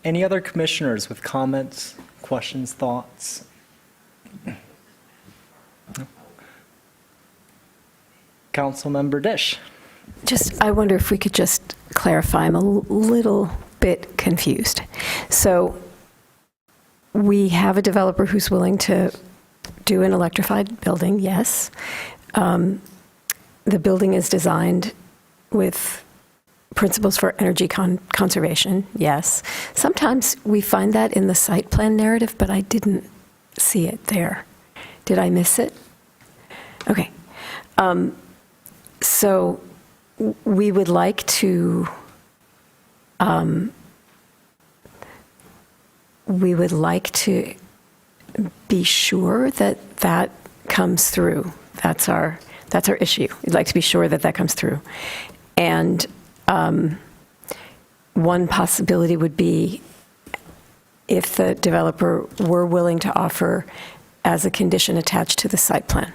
Any other commissioners with comments, questions, thoughts? No. Councilmember Dish. I wonder if we could just clarify. I'm a little bit confused. So we have a developer who's willing to do an electrified building, yes. The building is designed with principles for energy conservation, yes. Sometimes we find that in the site plan narrative, but I didn't see it there. Did I miss it? Okay. So we would like to be sure that that comes through. That's our issue. We'd like to be sure that that comes through. And one possibility would be if the developer were willing to offer as a condition attached to the site plan.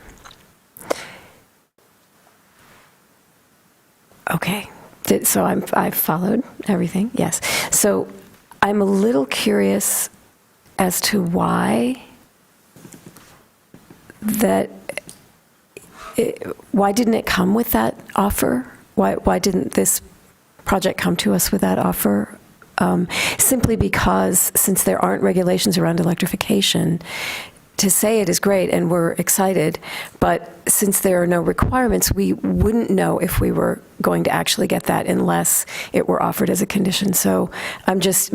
Okay, so I've followed everything, yes. So I'm a little curious as to why why didn't it come with that offer? Why didn't this project come to us with that offer? Simply because since there aren't regulations around electrification, to say it is great and we're excited, but since there are no requirements, we wouldn't know if we were going to actually get that unless it were offered as a condition. So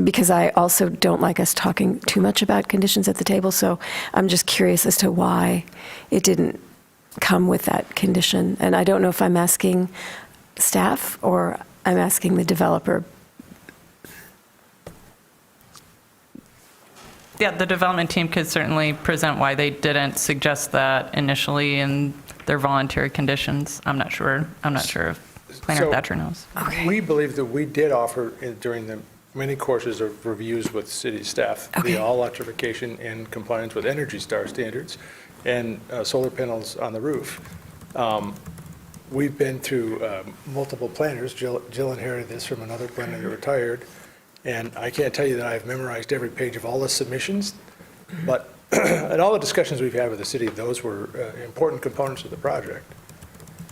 because I also don't like us talking too much about conditions at the table, so I'm just curious as to why it didn't come with that condition. And I don't know if I'm asking staff or I'm asking the developer. Yeah, the development team could certainly present why they didn't suggest that initially in their voluntary conditions. I'm not sure if Planner Thatcher knows. Okay. We believe that we did offer during the many courses of reviews with city staff, the all electrification in compliance with Energy Star standards and solar panels on the roof. We've been through multiple planners. Jill inherited this from another planner that retired. And I can't tell you that I've memorized every page of all the submissions, but in all the discussions we've had with the city, those were important components of the project.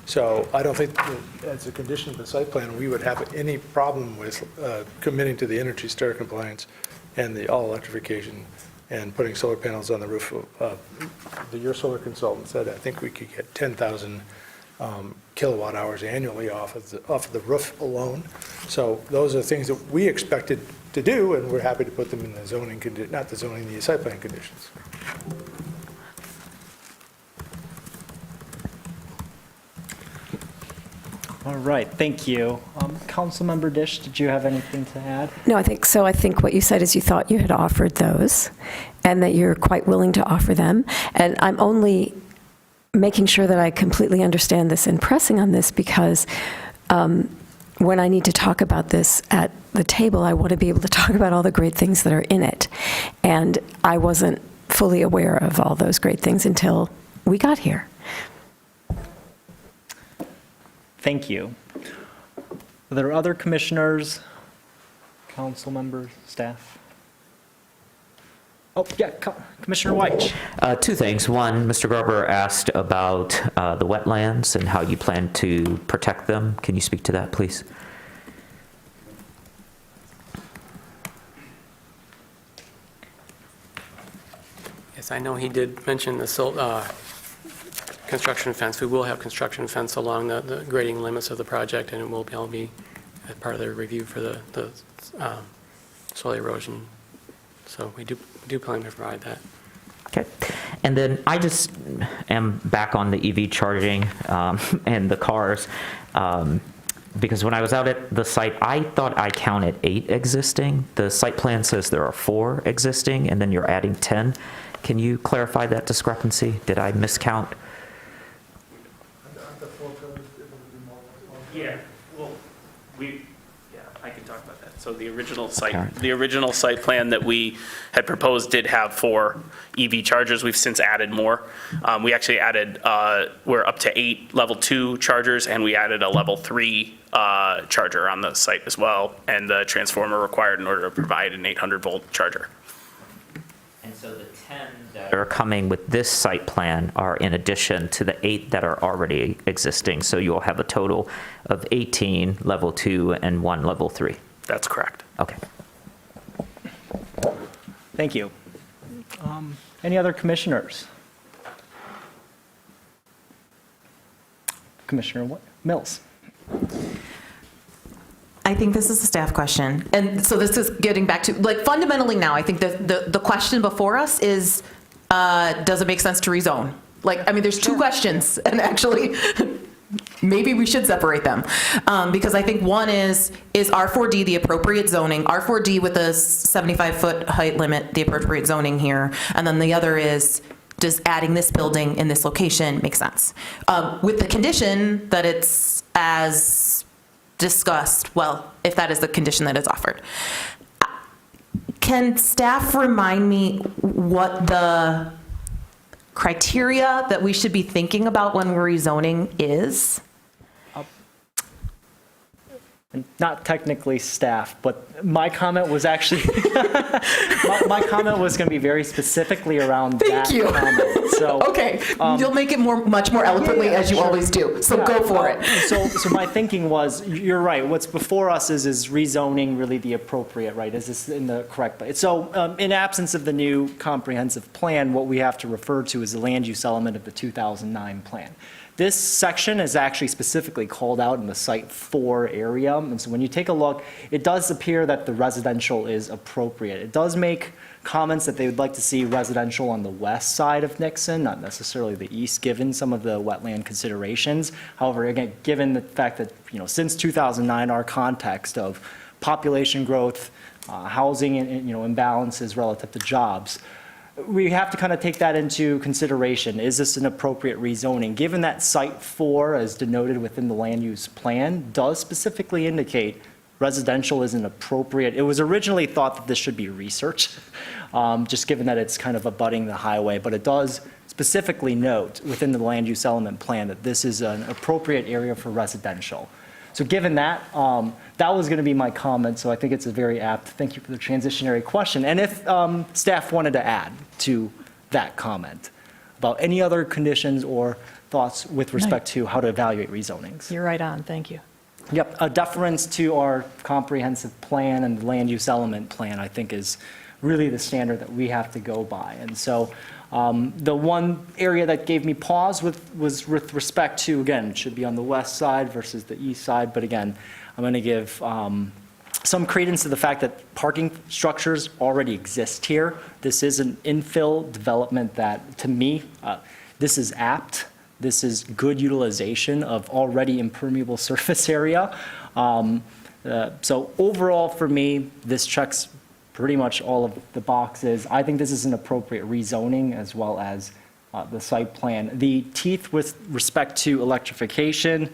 So I don't think that as a condition of the site plan, we would have any problem with committing to the Energy Star compliance and the all electrification and putting solar panels on the roof. Your solar consultant said, I think we could get 10,000 kilowatt hours annually off of the roof alone. So those are things that we expected to do, and we're happy to put them in the zoning, not the zoning, the site plan conditions. All right, thank you. Councilmember Dish, did you have anything to add? No, I think so. I think what you said is you thought you had offered those and that you're quite willing to offer them. And I'm only making sure that I completely understand this and pressing on this because when I need to talk about this at the table, I want to be able to talk about all the great things that are in it. And I wasn't fully aware of all those great things until we got here. Thank you. Are there other commissioners, council members, staff? Oh, yeah, Commissioner White. Two things. One, Mr. Garber asked about the wetlands and how you plan to protect them. Can you speak to that, please? Yes, I know he did mention the construction fence. We will have construction fence along the grading limits of the project, and it will all be as part of the review for the soil erosion. So we do plan to provide that. Okay. And then I just am back on the EV charging and the cars. Because when I was out at the site, I thought I counted 8 existing. The site plan says there are 4 existing, and then you're adding 10. Can you clarify that discrepancy? Did I miscount? Yeah, well, I can talk about that. So the original site plan that we had proposed did have 4 EV chargers. We've since added more. We actually added, we're up to 8 level 2 chargers, and we added a level 3 charger on the site as well, and the transformer required in order to provide an 800-volt charger. And so the 10 that are coming with this site plan are in addition to the 8 that are already existing. So you'll have a total of 18 level 2 and 1 level 3. That's correct. Okay. Thank you. Any other commissioners? Commissioner Mills. I think this is a staff question. And so this is getting back to, like, fundamentally now, I think the question before us is, does it make sense to rezone? Like, I mean, there's 2 questions, and actually, maybe we should separate them. Because I think one is R4D the appropriate zoning? R4D with a 75-foot height limit, the appropriate zoning here? And then the other is, does adding this building in this location make sense? With the condition that it's as discussed, well, if that is the condition that is offered. Can staff remind me what the criteria that we should be thinking about when we're rezoning is? Not technically staff, but my comment was actually, my comment was going to be very specifically around that comment. So, okay, you'll make it much more eloquently as you always do, so go for it. So my thinking was, you're right, what's before us is rezoning really the appropriate, right? Is this in the correct place? So in absence of the new comprehensive plan, what we have to refer to is the land use element of the 2009 plan. This section is actually specifically called out in the Site 4 area, and so when you take a look, it does appear that the residential is appropriate. It does make comments that they would like to see residential on the west side of Nixon, not necessarily the east, given some of the wetland considerations. However, again, given the fact that, since 2009, our context of population growth, housing, and, imbalances relative to jobs, we have to kind of take that into consideration. Is this an appropriate rezoning? Given that Site 4, as denoted within the land use plan, does specifically indicate residential is an appropriate, it was originally thought that this should be research, just given that it's kind of abutting the highway, but it does specifically note within the land use element plan that this is an appropriate area for residential. So given that, that was going to be my comment, so I think it's a very apt, thank you for the transitionary question. And if staff wanted to add to that comment about any other conditions or thoughts with respect to how to evaluate rezonings. You're right on, thank you. Yep, a deference to our comprehensive plan and the land use element plan, I think, is really the standard that we have to go by. And so the one area that gave me pause was with respect to, again, it should be on the west side versus the east side, but again, I'm going to give some credence to the fact that parking structures already exist here. This is an infill development that, to me, this is apt. This is good utilization of already impermeable surface area. So overall, for me, this checks pretty much all of the boxes. I think this is an appropriate rezoning as well as the site plan. The teeth with respect to electrification,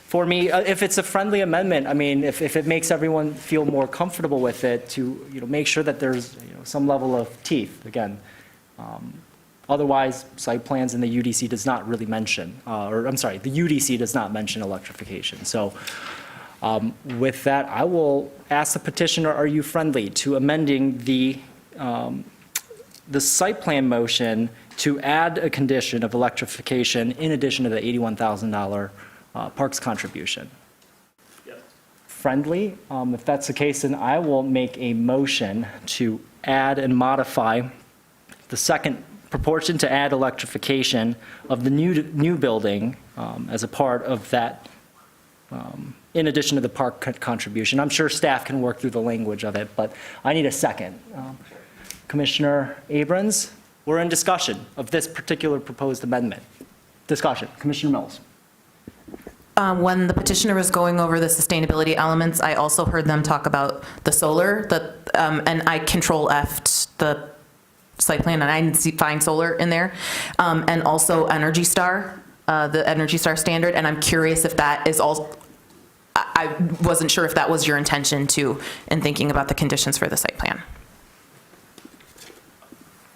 for me, if it's a friendly amendment, I mean, if it makes everyone feel more comfortable with it, to make sure that there's some level of teeth. Again, otherwise, site plans and the UDC does not really mention, the UDC does not mention electrification. So With that, I will ask the petitioner, are you friendly to amending the site plan motion to add a condition of electrification in addition to the $81,000 parks contribution? Yes. Friendly? If that's the case, then I will make a motion to add and modify the second proportion to add electrification of the new building as a part of that, in addition to the park contribution. I'm sure staff can work through the language of it, but I need a second. Commissioner Abrams, we're in discussion of this particular proposed amendment. Discussion. Commissioner Mills. When the petitioner was going over the sustainability elements, I also heard them talk about the solar, and I control F'd the site plan, and I didn't find solar in there, and also Energy Star, the Energy Star standard, and I'm curious if that is all, I wasn't sure if that was your intention too, in thinking about the conditions for the site plan.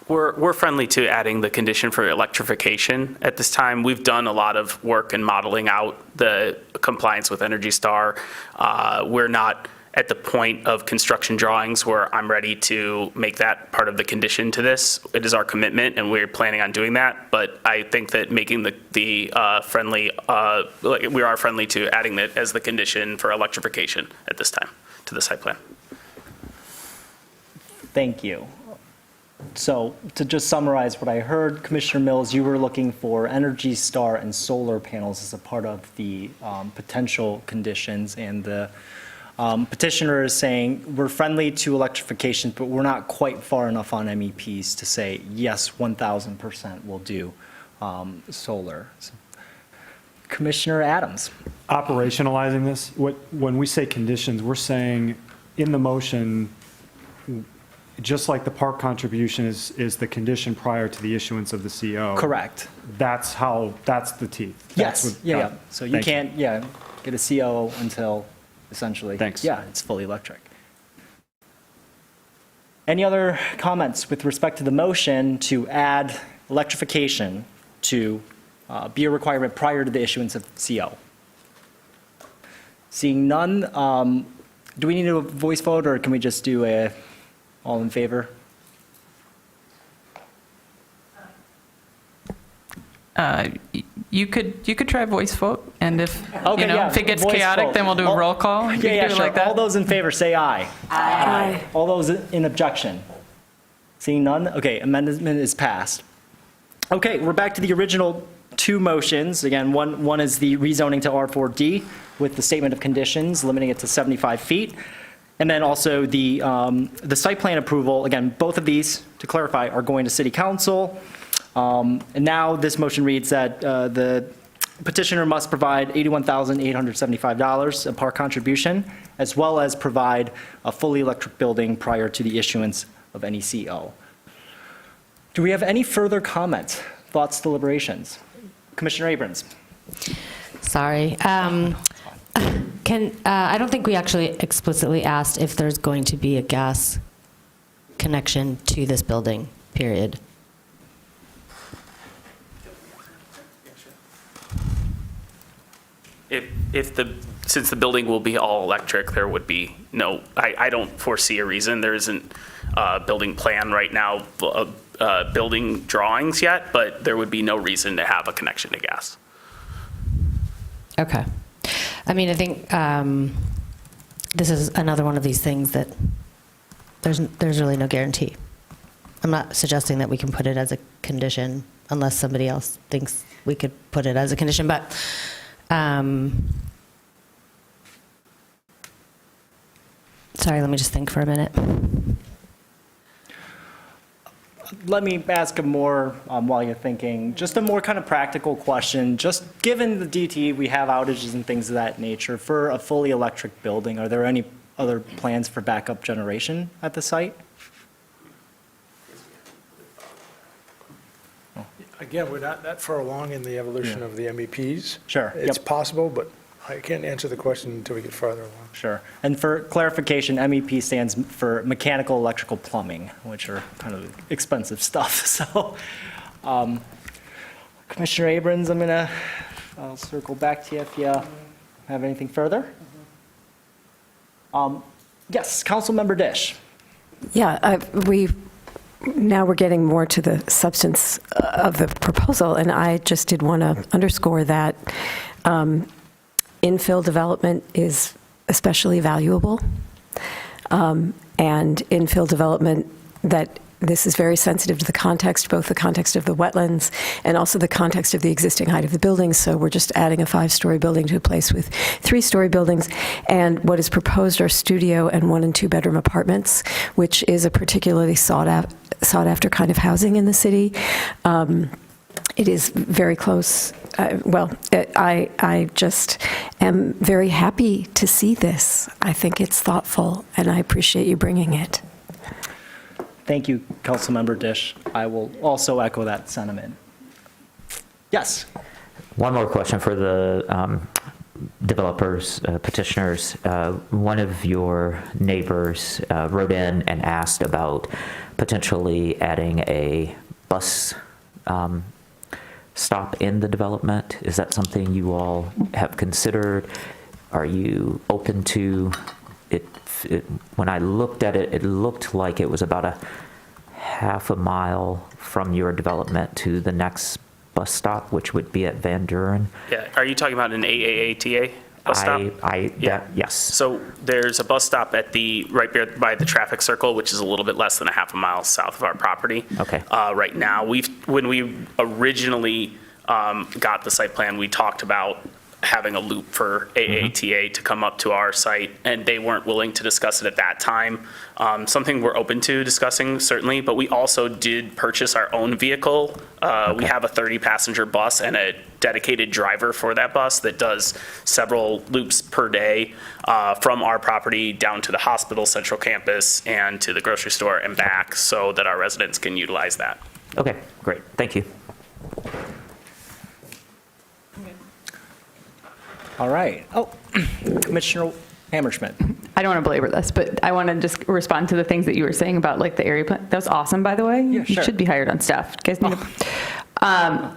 We're friendly to adding the condition for electrification. At this time, we've done a lot of work in modeling out the compliance with Energy Star. We're not at the point of construction drawings where I'm ready to make that part of the condition to this. It is our commitment, and we're planning on doing that. But I think that making the friendly, we are friendly to adding that as the condition for electrification at this time to the site plan. Thank you. So to just summarize what I heard, Commissioner Mills, you were looking for Energy Star and solar panels as a part of the potential conditions, and the petitioner is saying we're friendly to electrification, but we're not quite far enough on MEPs to say, yes, 1,000% will do solar. So, Commissioner Adams. Operationalizing this, when we say conditions, we're saying in the motion, just like the park contribution is the condition prior to the issuance of the CO. Correct. That's the teeth. Yes, yeah. So you can't, get a CO until essentially. Thanks. Yeah, it's fully electric. Any other comments with respect to the motion to add electrification to be a requirement prior to the issuance of CO? Seeing none, do we need a voice vote, or can we just do a all in favor? You could try a voice vote, and if, Okay, yeah, if it gets voice chaotic, vote. then we'll do a roll call. You can Yeah, do it sure. like that. All those in favor say aye. Aye. All those in objection? Seeing none? Okay, amendment is passed. Okay, we're back to the original two motions. Again, one is the rezoning to R4D with the statement of conditions, limiting it to 75 feet. And then also the site plan approval. Again, both of these, to clarify, are going to City Council. And now this motion reads that the petitioner must provide $81,875 of park contribution, as well as provide a fully electric building prior to the issuance of any CO. Do we have any further comments, thoughts, deliberations? Commissioner Abrams. Sorry. I don't think we actually explicitly asked if there's going to be a gas connection to this building, period. Since the building will be all electric, there would be no, I don't foresee a reason. There isn't a building plan right now, building drawings yet, but there would be no reason to have a connection to gas. Okay. I mean, I think this is another one of these things that there's really no guarantee. I'm not suggesting that we can put it as a condition unless somebody else thinks we could put it as a condition, but sorry, let me just think for a minute. Let me ask a more, while you're thinking, just a more kind of practical question. Just given the DTE, we have outages and things of that nature. For a fully electric building, are there any other plans for backup generation at the site? Again, we're not that far along in the evolution of the MEPs. Sure, It's yep. possible, but I can't answer the question until we get farther along. Sure. And for clarification, MEP stands for mechanical, electrical, plumbing, which are kind of expensive stuff. So, Commissioner Abrams, I'll circle back to you if you have anything further. Yes, Councilmember Dish. Yeah, now we're getting more to the substance of the proposal, and I just did want to underscore that infill development is especially valuable, and infill development that this is very sensitive to the context, both the context of the wetlands and also the context of the existing height of the buildings. So we're just adding a 5-story building to a place with 3-story buildings. And what is proposed are studio and 1- and 2-bedroom apartments, which is a particularly sought after kind of housing in the city. It is very close. I just am very happy to see this. I think it's thoughtful, and I appreciate you bringing it. Thank you, Councilmember Dish. I will also echo that sentiment. Yes. One more question for the developers, petitioners. One of your neighbors wrote in and asked about potentially adding a bus stop in the development. Is that something you all have considered? Are you open to it? When I looked at it, it looked like it was about a half a mile from your development to the next bus stop, which would be at Van Duren. Yeah, are you talking about an AAATA bus stop? Yes. So there's a bus stop at right there by the traffic circle, which is a little bit less than a half a mile south of our property. Okay. Right now, when we originally got the site plan, we talked about having a loop for AATA to come up to our site, and they weren't willing to discuss it at that time. Something we're open to discussing, certainly, but we also did purchase our own vehicle. We have a 30-passenger bus and a dedicated driver for that bus that does several loops per day from our property down to the hospital, central campus, and to the grocery store and back, so that our residents can utilize that. Okay, great. Thank you. All right. Oh, Commissioner Hammerschmidt. I don't want to belabor this, but I want to just respond to the things that you were saying about like the area plan. That was awesome, by the way. Yeah, sure. You should be hired on staff. You guys need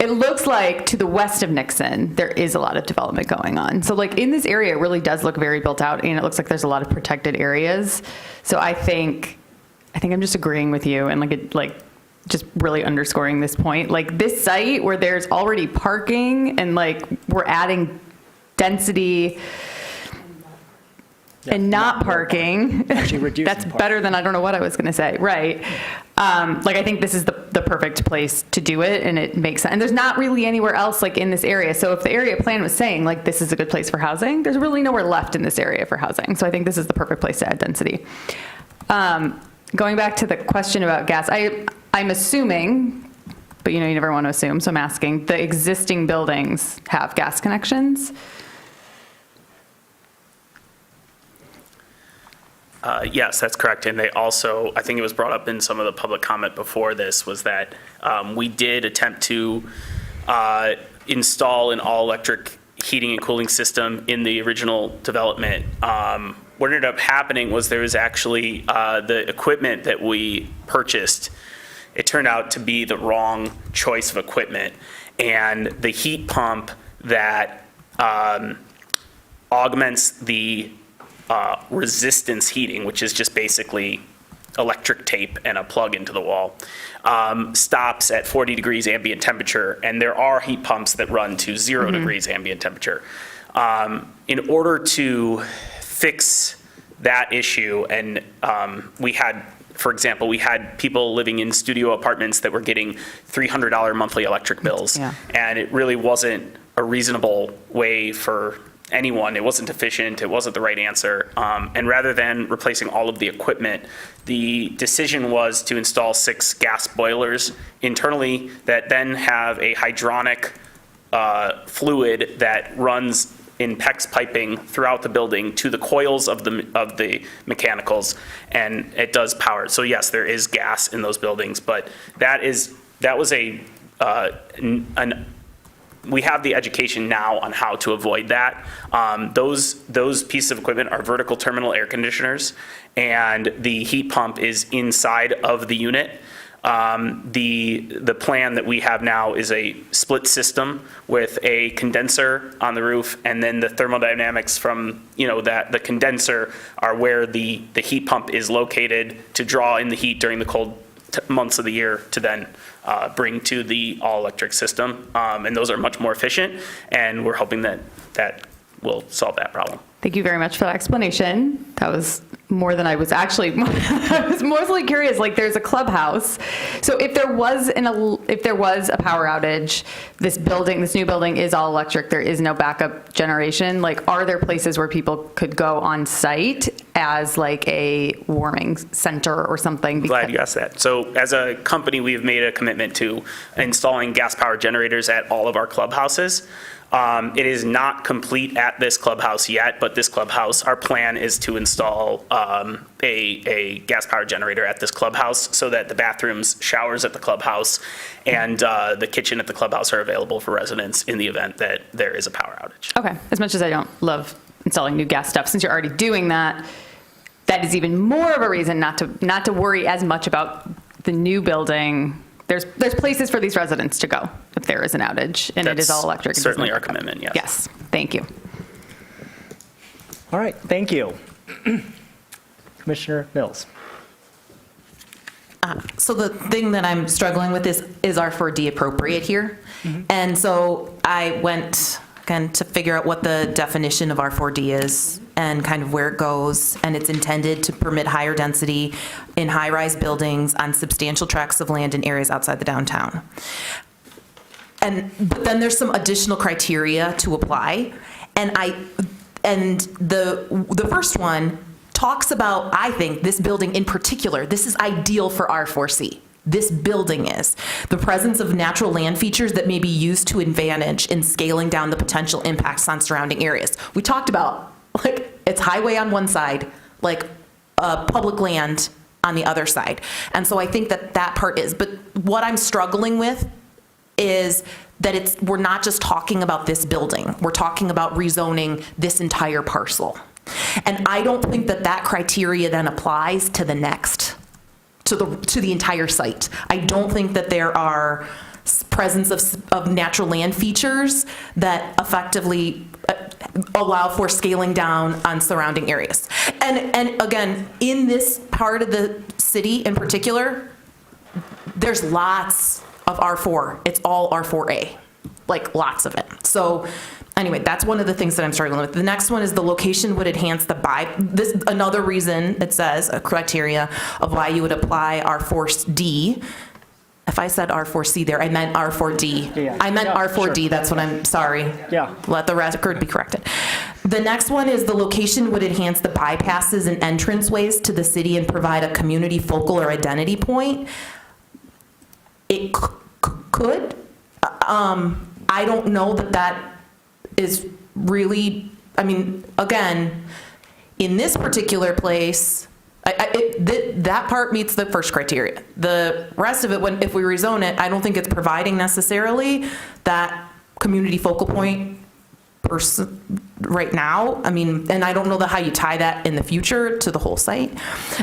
it looks like to the west of Nixon, there is a lot of development going on. So like in this area, it really does look very built out, and it looks like there's a lot of protected areas. So I think I'm just agreeing with you and just really underscoring this point. Like this site where there's already parking and like we're adding density and not parking. Actually reducing That's parking. better than I don't know what I was going to say. Right. I think this is the perfect place to do it, and it makes sense. And there's not really anywhere else like in this area. So if the area plan was saying like this is a good place for housing, there's really nowhere left in this area for housing. So I think this is the perfect place to add density. Going back to the question about gas, I'm assuming, but you never want to assume, so I'm asking, the existing buildings have gas connections? Yes, that's correct. And they also, I think it was brought up in some of the public comment before this, was that we did attempt to install an all-electric heating and cooling system in the original development. What ended up happening was there was actually the equipment that we purchased, it turned out to be the wrong choice of equipment. And the heat pump that augments the resistance heating, which is just basically electric tape and a plug into the wall, stops at 40 degrees ambient temperature, and there are heat pumps that run to 0 degrees ambient temperature. In order to fix that issue, and we had, for example, we had people living in studio apartments that were getting $300 monthly electric bills, and it really wasn't a reasonable way for anyone. It wasn't efficient. It wasn't the right answer. And rather than replacing all of the equipment, the decision was to install 6 gas boilers internally that then have a hydronic fluid that runs in PEX piping throughout the building to the coils of the mechanicals, and it does power. So yes, there is gas in those buildings, but we have the education now on how to avoid that. Those pieces of equipment are vertical terminal air conditioners, and the heat pump is inside of the unit. The plan that we have now is a split system with a condenser on the roof, and then the thermodynamics from, that the condenser are where the heat pump is located to draw in the heat during the cold months of the year to then bring to the all-electric system. And those are much more efficient, and we're hoping that will solve that problem. Thank you very much for that explanation. That was more than I was actually, I was mostly curious, like there's a clubhouse. So if there was a power outage, this new building is all electric, there is no backup generation, like are there places where people could go on site as like a warming center or something? Glad you asked that. So as a company, we've made a commitment to installing gas power generators at all of our clubhouses. It is not complete at this clubhouse yet, but this clubhouse, our plan is to install a gas power generator at this clubhouse so that the bathrooms, showers at the clubhouse, and the kitchen at the clubhouse are available for residents in the event that there is a power outage. Okay, as much as I don't love installing new gas stuff, since you're already doing that, that is even more of a reason not to worry as much about the new building. There's places for these residents to go if there is an outage, and it is all electric. That's certainly our commitment, yes. Yes, thank you. All right, thank you. Commissioner Mills. So the thing that I'm struggling with is R4D appropriate here? And so I went again to figure out what the definition of R4D is and kind of where it goes, and it's intended to permit higher density in high-rise buildings on substantial tracts of land in areas outside the downtown. But then there's some additional criteria to apply, and the first one talks about, I think, this building in particular. This is ideal for R4C. This building is the presence of natural land features that may be used to advantage in scaling down the potential impacts on surrounding areas. We talked about, like, it's highway on one side, like public land on the other side. And so I think that part is, but what I'm struggling with is that we're not just talking about this building, we're talking about rezoning this entire parcel. And I don't think that criteria then applies to the next, to the entire site. I don't think that there are presence of natural land features that effectively allow for scaling down on surrounding areas. And again, in this part of the city in particular, there's lots of R4. It's all R4A, like lots of it. So anyway, that's one of the things that I'm struggling with. The next one is the location would enhance this another reason it says a criteria of why you would apply R4D. If I said R4C there, I meant R4D. Yeah. I meant R4D, sure. That's what I'm sorry. Yeah. Let the record be corrected. The next one is the location would enhance the bypasses and entranceways to the city and provide a community focal or identity point. It could. I don't know that is really, I mean, again, in this particular place, that part meets the first criteria. The rest of it, if we rezone it, I don't think it's providing necessarily that community focal point right now. I mean, and I don't know how you tie that in the future to the whole site.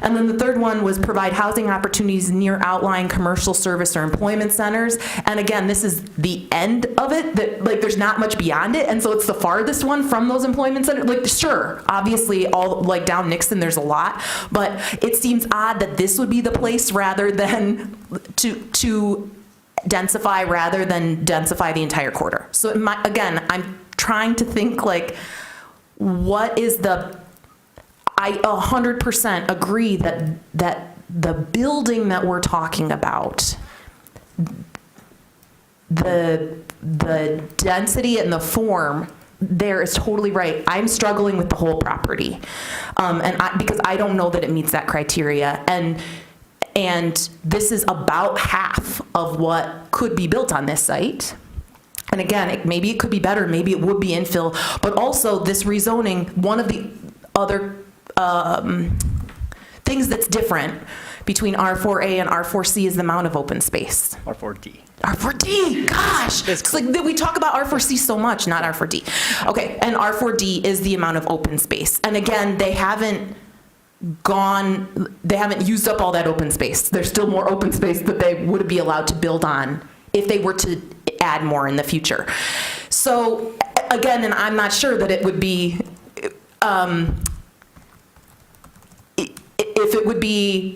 And then the third one was provide housing opportunities near outlying commercial, service, or employment centers. And again, this is the end of it, that like there's not much beyond it. And so it's the farthest one from those employment centers. Like, sure, obviously all like down Nixon, there's a lot, but it seems odd that this would be the place rather than to densify rather than densify the entire quarter. So again, I'm trying to think like, what is I 100% agree that the building that we're talking about, the density and the form there is totally right. I'm struggling with the whole property, because I don't know that it meets that criteria. And this is about half of what could be built on this site. And again, maybe it could be better, maybe it would be infill, but also this rezoning, one of the other things that's different between R4A and R4C is the amount of open space. R4D. R4D, gosh. It's like we talk about R4C so much, not R4D. Okay, and R4D is the amount of open space. And again, they haven't they haven't used up all that open space. There's still more open space that they would be allowed to build on if they were to add more in the future. So again, and I'm not sure that it would be,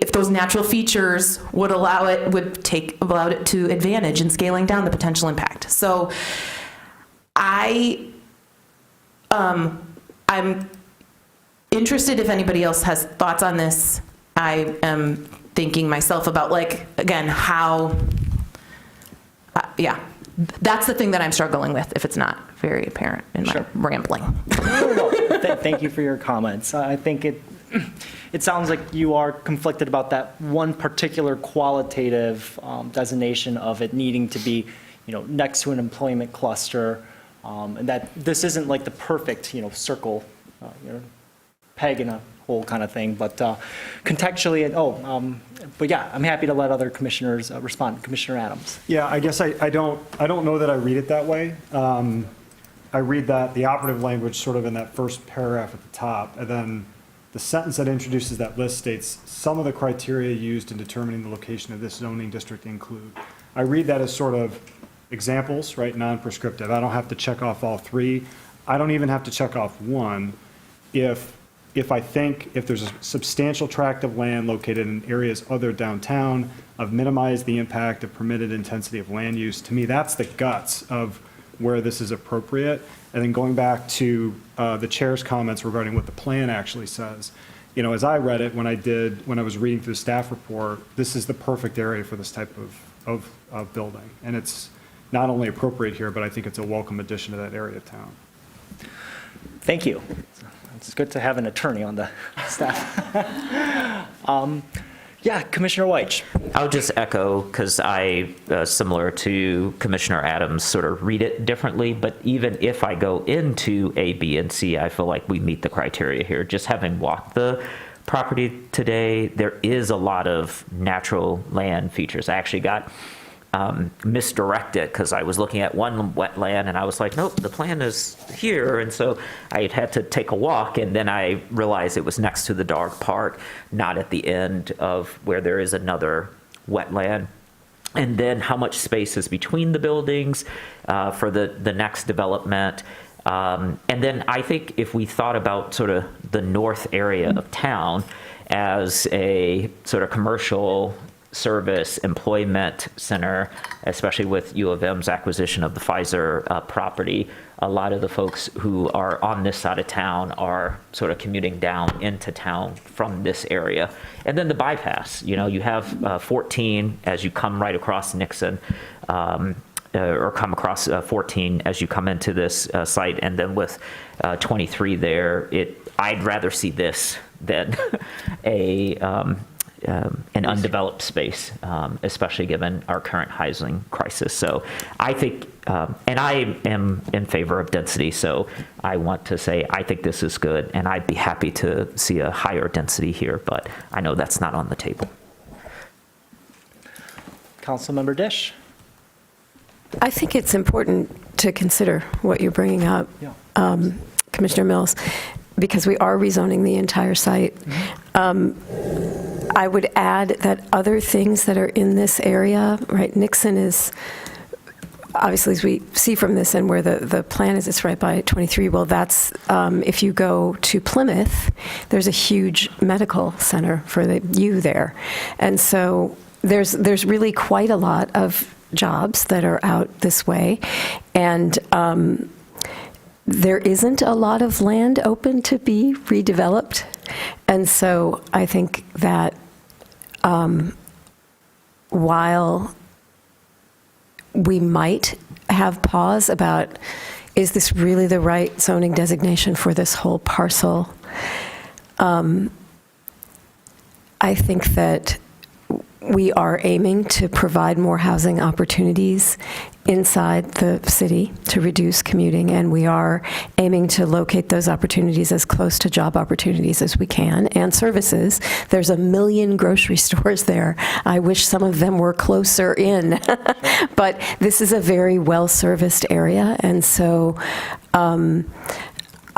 if those natural features would allow it to advantage in scaling down the potential impact. So I'm interested if anybody else has thoughts on this. I am thinking myself about, like, again, how, that's the thing that I'm struggling with, if it's not very apparent in my rambling. Thank you for your comments. I think it sounds like you are conflicted about that one particular qualitative designation of it needing to be, next to an employment cluster, and that this isn't like the perfect, circle, peg in a hole kind of thing. But contextually, but yeah, I'm happy to let other commissioners respond. Commissioner Adams. Yeah, I guess I don't know that I read it that way. I read that the operative language sort of in that first paragraph at the top, and then the sentence that introduces that list states, some of the criteria used in determining the location of this zoning district include. I read that as sort of examples, right, non-prescriptive. I don't have to check off all three. I don't even have to check off one if I think if there's a substantial tract of land located in areas other downtown, of minimize the impact of permitted intensity of land use. To me, that's the guts of where this is appropriate. And then going back to the chair's comments regarding what the plan actually says, as I read it when I was reading through the staff report, this is the perfect area for this type of building. And it's not only appropriate here, but I think it's a welcome addition to that area of town. Thank you. It's good to have an attorney on the staff. Yeah, Commissioner White. I'll just echo, because I, similar to Commissioner Adams, sort of read it differently, but even if I go into A, B, and C, I feel like we meet the criteria here. Just having walked the property today, there is a lot of natural land features. I actually got misdirected because I was looking at one wetland and I was like, nope, the plan is here. And so I had to take a walk, and then I realized it was next to the dog park, not at the end of where there is another wetland. And then how much space is between the buildings for the next development. And then I think if we thought about sort of the north area of town as a sort of commercial service employment center, especially with U of M's acquisition of the Pfizer property, a lot of the folks who are on this side of town are sort of commuting down into town from this area. And then the bypass, you have 14 as you come right across Nixon, or come across 14 as you come into this site, and then with 23 there, I'd rather see this than an undeveloped space, especially given our current housing crisis. So I think, and I am in favor of density, so I want to say I think this is good, and I'd be happy to see a higher density here, but I know that's not on the table. Councilmember Dish. I think it's important to consider what you're bringing up, Commissioner Mills, because we are rezoning the entire site. I would add that other things that are in this area, right, Nixon is, obviously, as we see from this and where the plan is, it's right by 23. Well, that's, if you go to Plymouth, there's a huge medical center for you there. And so there's really quite a lot of jobs that are out this way. And there isn't a lot of land open to be redeveloped. And so I think that while we might have pause about, is this really the right zoning designation for this whole parcel? I think that we are aiming to provide more housing opportunities inside the city to reduce commuting, and we are aiming to locate those opportunities as close to job opportunities as we can, and services. There's 1 million grocery stores there. I wish some of them were closer in, but this is a very well-serviced area, and so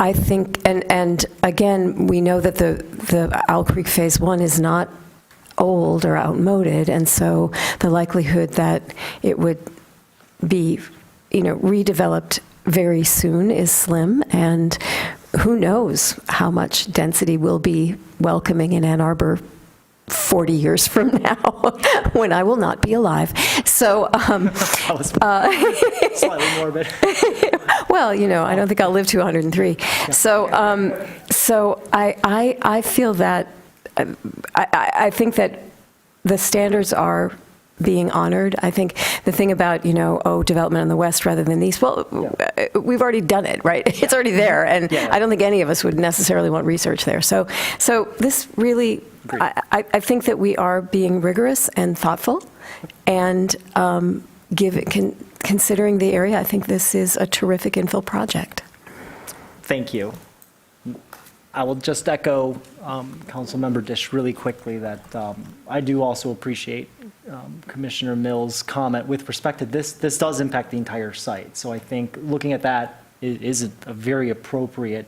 I think, and again, we know that the Owl Creek Phase 1 is not old or outmoded, and so the likelihood that it would be, redeveloped very soon is slim, and who knows how much density will be welcoming in Ann Arbor 40 years from now, when I will not be alive. So, Slightly morbid. well, I don't think I'll live to 103. So, I feel that, I think that the standards are being honored. I think the thing about, development on the west rather than the east, we've already done it, right? It's already there, and I don't think any of us would necessarily want research there. So this really, I think that we are being rigorous and thoughtful, and considering the area, I think this is a terrific infill project. Thank you. I will just echo Councilmember Dish really quickly that I do also appreciate Commissioner Mills' comment with respect to this. This does impact the entire site. So I think looking at that is a very appropriate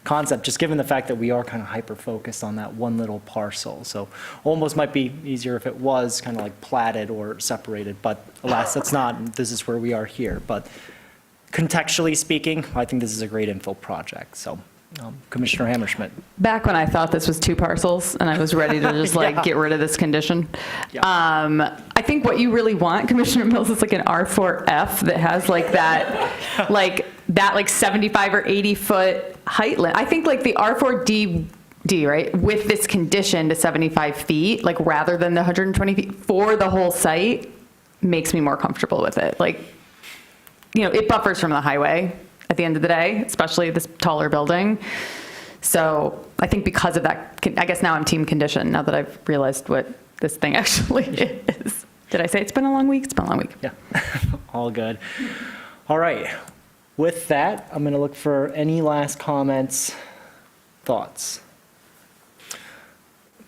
concept, just given the fact that we are kind of hyper-focused on that one little parcel. So almost might be easier if it was kind of like platted or separated, but alas, that's not. This is where we are here. But contextually speaking, I think this is a great infill project. So. Commissioner Hammerschmidt. Back when I thought this was 2 parcels and I was ready to just get rid of this condition. Yeah. I think what you really want, Commissioner Mills, is like an R4F that has that 75 or 80 foot height limit. I think like the R4D, right, with this condition to 75 feet, like rather than the 120 feet for the whole site, makes me more comfortable with it. It buffers from the highway at the end of the day, especially this taller building. So I think because of that, I guess now I'm team condition, now that I've realized what this thing actually is. Did I say it's been a long week? It's been a long week. Yeah, all good. All right, with that, I'm gonna look for any last comments, thoughts.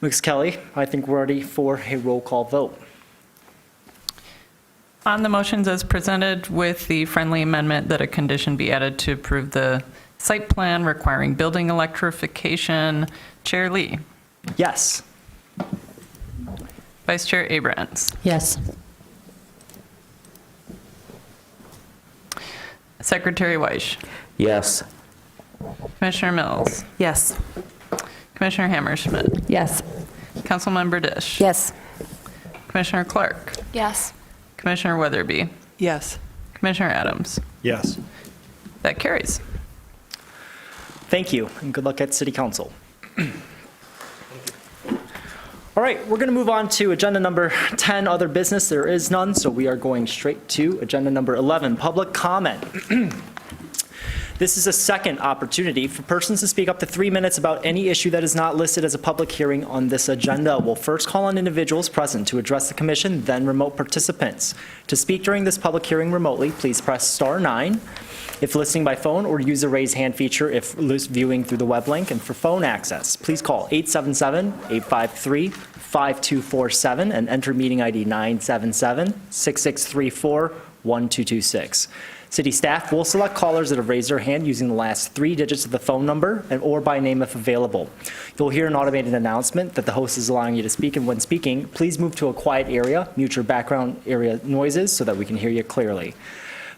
Ms. Kelly, I think we're ready for a roll call vote. On the motions as presented with the friendly amendment that a condition be added to approve the site plan requiring building electrification, Chair Lee. Yes. Vice Chair Abrams. Yes. Secretary Weish. Yes. Commissioner Mills. Yes. Commissioner Hammerschmidt. Yes. Councilmember Dish. Yes. Commissioner Clark. Yes. Commissioner Weatherby. Yes. Commissioner Adams. Yes. That carries. Thank you, and good luck at City Council. All right, we're going to move on to agenda number 10, other business. There is none, so we are going straight to agenda number 11, public comment. This is a second opportunity for persons to speak up to 3 minutes about any issue that is not listed as a public hearing on this agenda. We'll first call on individuals present to address the commission, then remote participants. To speak during this public hearing remotely, please press *9 if listening by phone, or use the raise hand feature if viewing through the web link. And for phone access, please call 877-853-5247 and enter meeting ID 977-6634-1226. City staff will select callers that have raised their hand using the last 3 digits of the phone number or by name if available. You'll hear an automated announcement that the host is allowing you to speak, and when speaking, please move to a quiet area, mute your background area noises so that we can hear you clearly.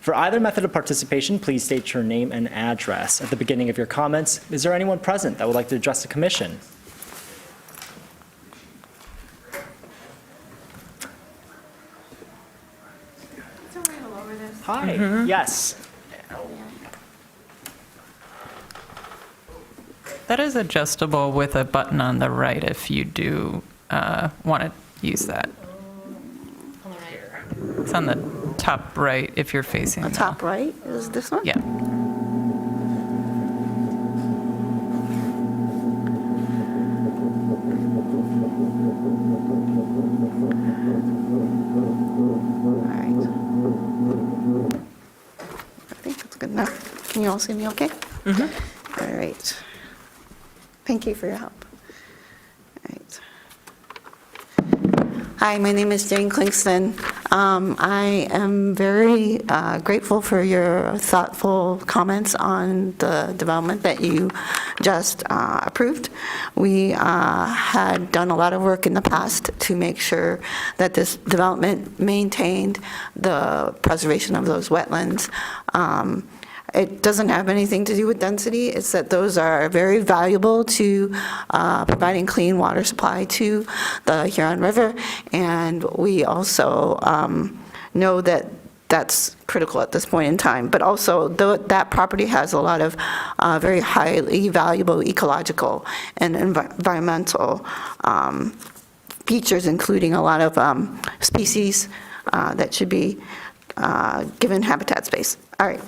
For either method of participation, please state your name and address. At the beginning of your comments, is there anyone present that would like to address the commission? Hi, yes. That is adjustable with a button on the right if you do want to use that. It's on the top right if you're facing. The top right is this one? Yeah. All right. I think that's good enough. Can you all see me okay? Mm-hmm. All right. Thank you for your help. All right. Hi, my name is Jane Klingston. I am very grateful for your thoughtful comments on the development that you just approved. We had done a lot of work in the past to make sure that this development maintained the preservation of those wetlands. It doesn't have anything to do with density. It's that those are very valuable to providing clean water supply to the Huron River. And we also know that that's critical at this point in time. But also, that property has a lot of very highly valuable ecological and environmental features, including a lot of species that should be given habitat space. All right.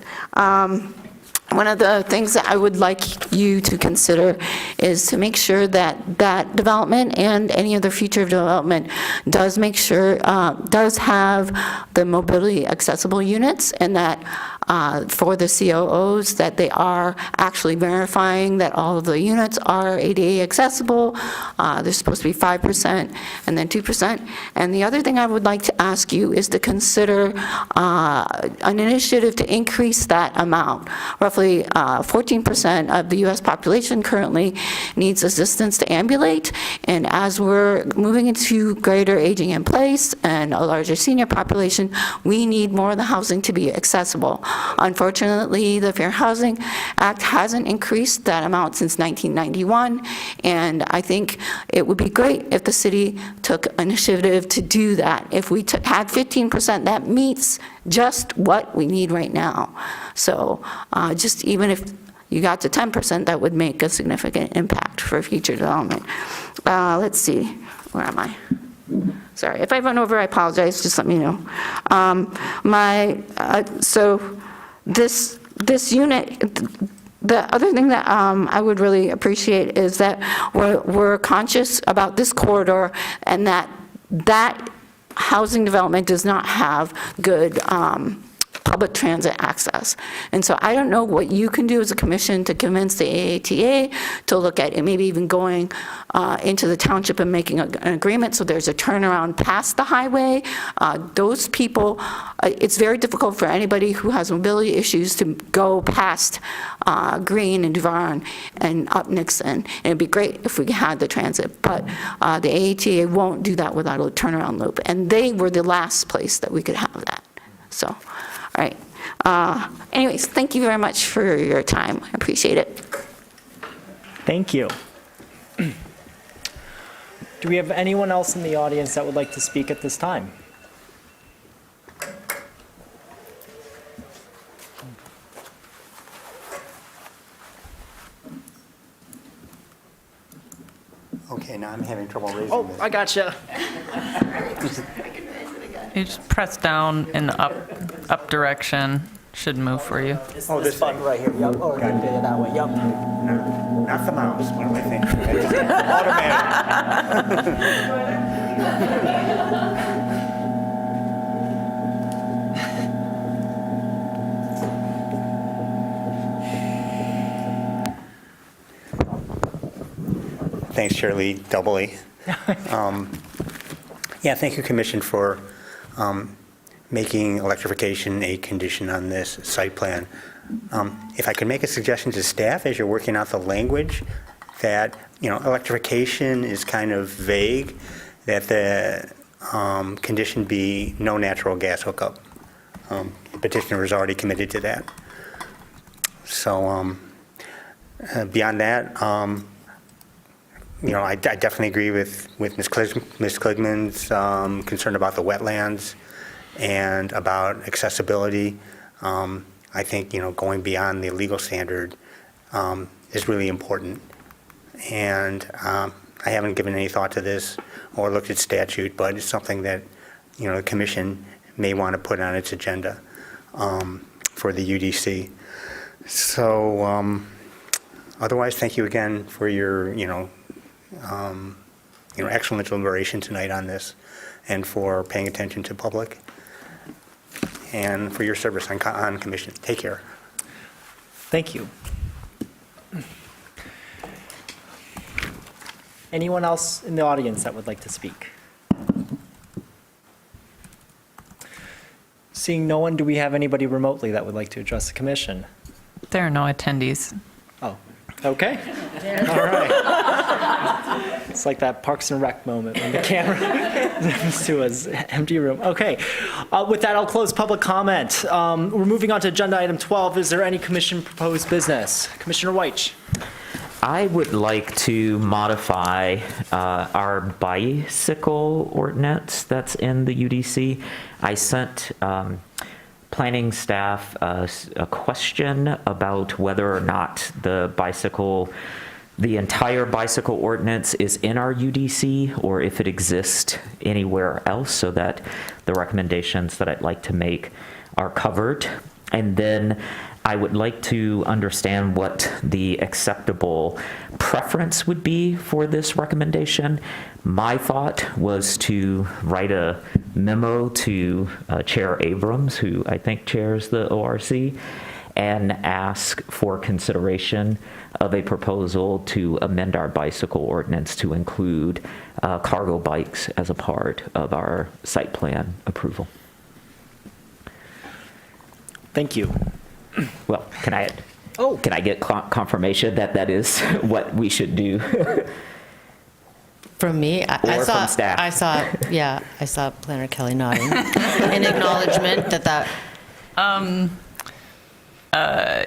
One of the things that I would like you to consider is to make sure that that development and any other future development does make sure, does have the mobility accessible units, and that for the COOs, that they are actually verifying that all of the units are ADA accessible. There's supposed to be 5% and then 2%. And the other thing I would like to ask you is to consider an initiative to increase that amount. Roughly 14% of the U.S. population currently needs assistance to ambulate, and as we're moving into greater aging in place and a larger senior population, we need more of the housing to be accessible. Unfortunately, the Fair Housing Act hasn't increased that amount since 1991, and I think it would be great if the city took initiative to do that. If we had 15%, that meets just what we need right now. So just even if you got to 10%, that would make a significant impact for future development. Let's see, where am I? Sorry, if I run over, I apologize, just let me know. So this unit, the other thing that I would really appreciate is that we're conscious about this corridor, and that housing development does not have good public transit access. And so I don't know what you can do as a commission to convince the AATA to look at it, maybe even going into the township and making an agreement so there's a turnaround past the highway. Those people, it's very difficult for anybody who has mobility issues to go past Green and Duvarn and up Nixon. And it'd be great if we had the transit, but the AATA won't do that without a turnaround loop. And they were the last place that we could have that. So, all right. Anyways, thank you very much for your time. I appreciate it. Thank you. Do we have anyone else in the audience that would like to speak at this time? Okay, now I'm having trouble raising Oh, this. I gotcha. You just press down in the up direction, should move for you. Oh, this button right here. Yep. Oh, okay, that way. Yep. Not the mouse, what am I thinking? Automatic. Thanks, Shirley, doubly. Yeah, thank you, Commission, for making electrification a condition on this site plan. If I could make a suggestion to staff as you're working out the language, that, electrification is kind of vague, that the condition be no natural gas hookup. Petitioner is already committed to that. So beyond that, I definitely agree with Ms. Kligman's concern about the wetlands and about accessibility. I think, going beyond the legal standard is really important. And I haven't given any thought to this or looked at statute, but it's something that, the commission may want to put on its agenda for the UDC. So otherwise, thank you again for your, excellent deliberation tonight on this, and for paying attention to public, and for your service on commission. Take care. Thank you. Anyone else in the audience that would like to speak? Seeing no one, do we have anybody remotely that would like to address the commission? There are no attendees. Oh, okay. All right. It's like that Parks and Rec moment when the camera moves to an empty room. Okay. With that, I'll close public comment. We're moving on to agenda item 12. Is there any commission proposed business? Commissioner White. I would like to modify our bicycle ordinance that's in the UDC. I sent planning staff a question about whether or not the entire bicycle ordinance is in our UDC or if it exists anywhere else, so that the recommendations that I'd like to make are covered. And then I would like to understand what the acceptable preference would be for this recommendation. My thought was to write a memo to Chair Abrams, who I think chairs the ORC, and ask for consideration of a proposal to amend our bicycle ordinance to include cargo bikes as a part of our site plan approval. Thank you. Well, can I get confirmation that that is what we should do? From me, I Or saw, from staff. I saw Planner Kelly nodding in acknowledgement that.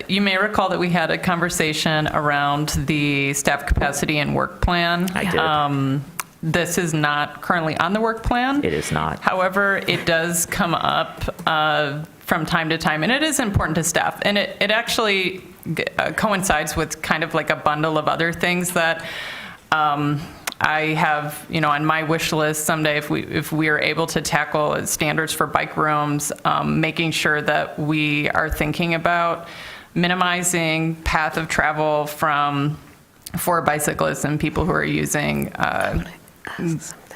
You may recall that we had a conversation around the staff capacity and work plan. I did. This is not currently on the work plan. It is not. However, it does come up from time to time, and it is important to staff. And it actually coincides with kind of like a bundle of other things that I have, on my wish list someday, if we are able to tackle standards for bike rooms, making sure that we are thinking about minimizing path of travel for bicyclists and people who are using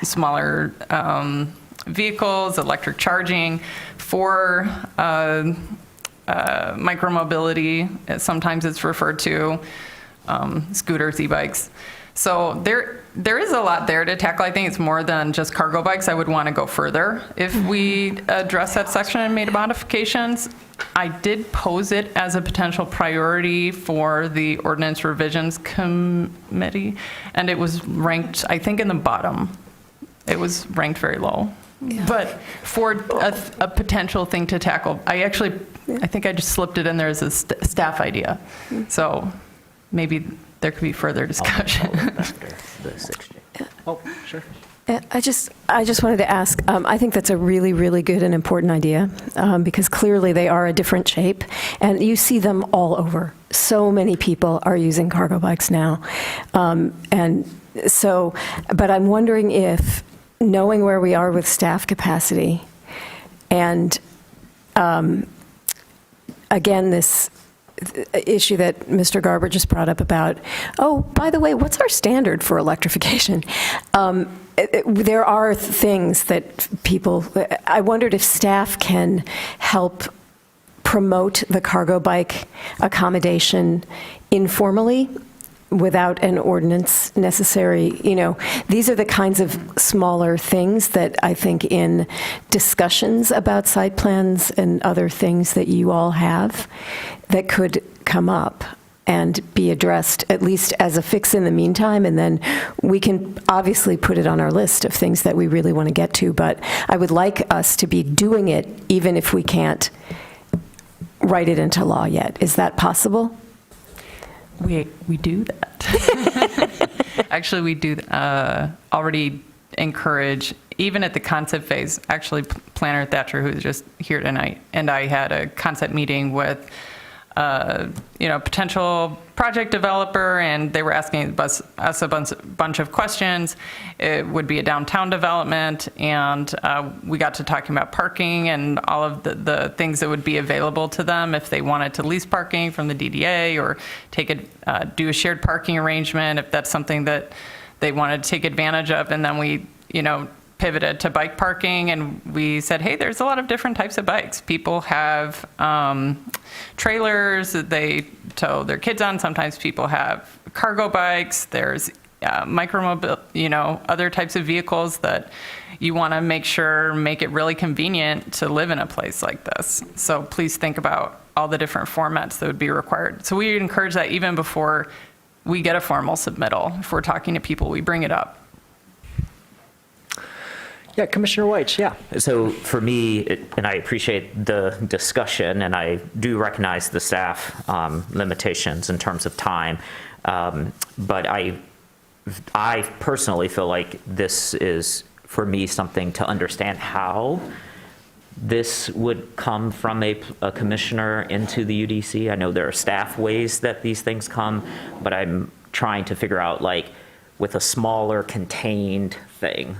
smaller vehicles, electric charging, for micromobility, sometimes it's referred to, scooters, e-bikes. So there is a lot there to tackle. I think it's more than just cargo bikes. I would want to go further if we address that section and made modifications. I did pose it as a potential priority for the Ordinance Revisions Committee, and it was ranked, I think, in the bottom. It was ranked very low. Yeah. But for a potential thing to tackle, I think I just slipped it in there as a staff idea. So maybe there could be further discussion. Oh, sure. I just wanted to ask, I think that's a really, really good and important idea, because clearly they are a different shape, and you see them all over. So many people are using cargo bikes now. And so, but I'm wondering if, knowing where we are with staff capacity, and again, this issue that Mr. Garber just brought up about, oh, by the way, what's our standard for electrification? There are things that I wondered if staff can help promote the cargo bike accommodation informally without an ordinance necessary. These are the kinds of smaller things that I think in discussions about site plans and other things that you all have that could come up and be addressed, at least as a fix in the meantime, and then we can obviously put it on our list of things that we really want to get to, but I would like us to be doing it even if we can't write it into law yet. Is that possible? We do that. Actually, we do already encourage, even at the concept phase. Actually, Planner Thatcher, who's just here tonight, and I had a concept meeting with potential project developer, and they were asking us a bunch of questions. It would be a downtown development, and we got to talking about parking and all of the things that would be available to them if they wanted to lease parking from the DDA or do a shared parking arrangement if that's something that they wanted to take advantage of. And then we, pivoted to bike parking, and we said, hey, there's a lot of different types of bikes. People have trailers that they tow their kids on. Sometimes people have cargo bikes. There's micromobile, other types of vehicles that, you want to make it really convenient to live in a place like this. So please think about all the different formats that would be required. So we encourage that even before we get a formal submittal. If we're talking to people, we bring it up. Yeah, Commissioner White, yeah. So for me, and I appreciate the discussion, and I do recognize the staff limitations in terms of time, but I personally feel like this is, for me, something to understand how this would come from a commissioner into the UDC. I know there are staff ways that these things come, but I'm trying to figure out, like, with a smaller contained thing,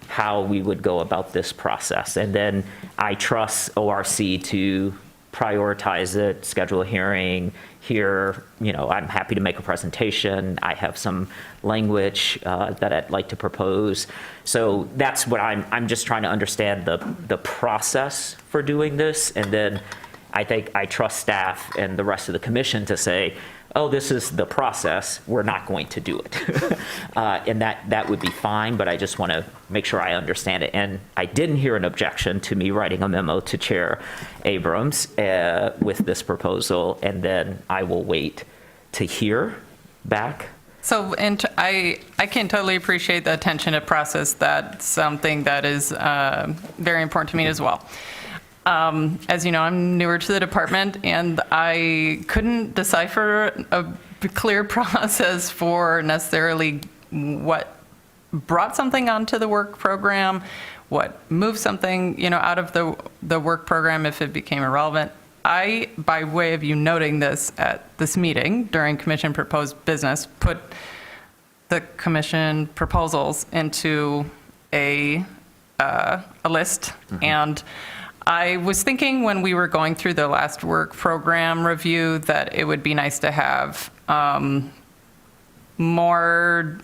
how we would go about this process. And then I trust ORC to prioritize it, schedule a hearing, hear, I'm happy to make a presentation. I have some language that I'd like to propose. So that's what I'm just trying to understand the process for doing this. And then I think I trust staff and the rest of the commission to say, oh, this is the process, we're not going to do it. And that would be fine, but I just want to make sure I understand it. And I didn't hear an objection to me writing a memo to Chair Abrams with this proposal, and then I will wait to hear back. So, and I can totally appreciate the attention to process. That's something that is very important to me as well. As you know, I'm newer to the department, and I couldn't decipher a clear process for necessarily what brought something onto the work program, what moved something, out of the work program if it became irrelevant. I, by way of you noting this at this meeting during commission proposed business, put the commission proposals into a list, and I was thinking when we were going through the last work program review that it would be nice to have more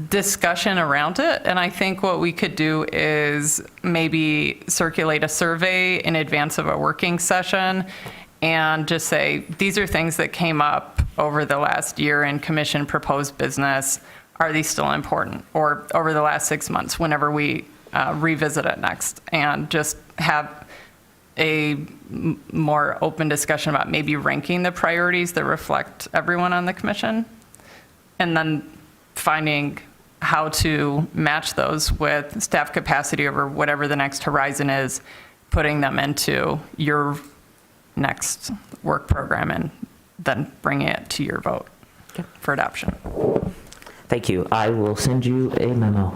discussion around it. And I think what we could do is maybe circulate a survey in advance of a working session and just say, these are things that came up over the last year in commission proposed business. Are these still important? Or over the last 6 months, whenever we revisit it next, and just have a more open discussion about maybe ranking the priorities that reflect everyone on the commission, and then finding how to match those with staff capacity over whatever the next horizon is, putting them into your next work program, and then bringing it to your vote for adoption. Thank you. I will send you a memo.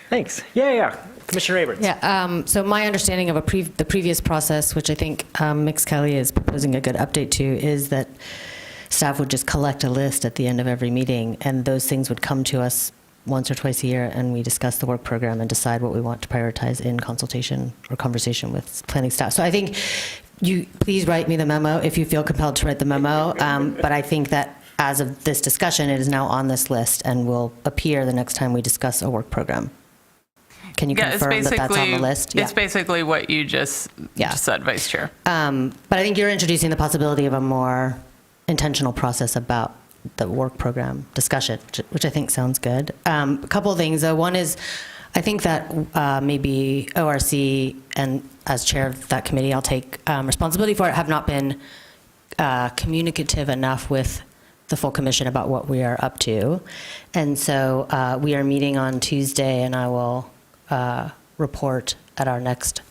Thanks. Yeah. Commissioner Abrams. Yeah, so my understanding of the previous process, which I think Mix Kelly is proposing a good update to, is that staff would just collect a list at the end of every meeting, and those things would come to us once or twice a year, and we discuss the work program and decide what we want to prioritize in consultation or conversation with planning staff. So I think you please write me the memo if you feel compelled to write the memo, but I think that as of this discussion, it is now on this list and will appear the next time we discuss a work program. Can you confirm that that's on the list? It's basically what you just said, Vice Chair. But I think you're introducing the possibility of a more intentional process about the work program discussion, which I think sounds good. A couple of things, though. One is, I think that maybe ORC, and as chair of that committee, I'll take responsibility for it, have not been communicative enough with the full commission about what we are up to. And so we are meeting on Tuesday, and I will report at our next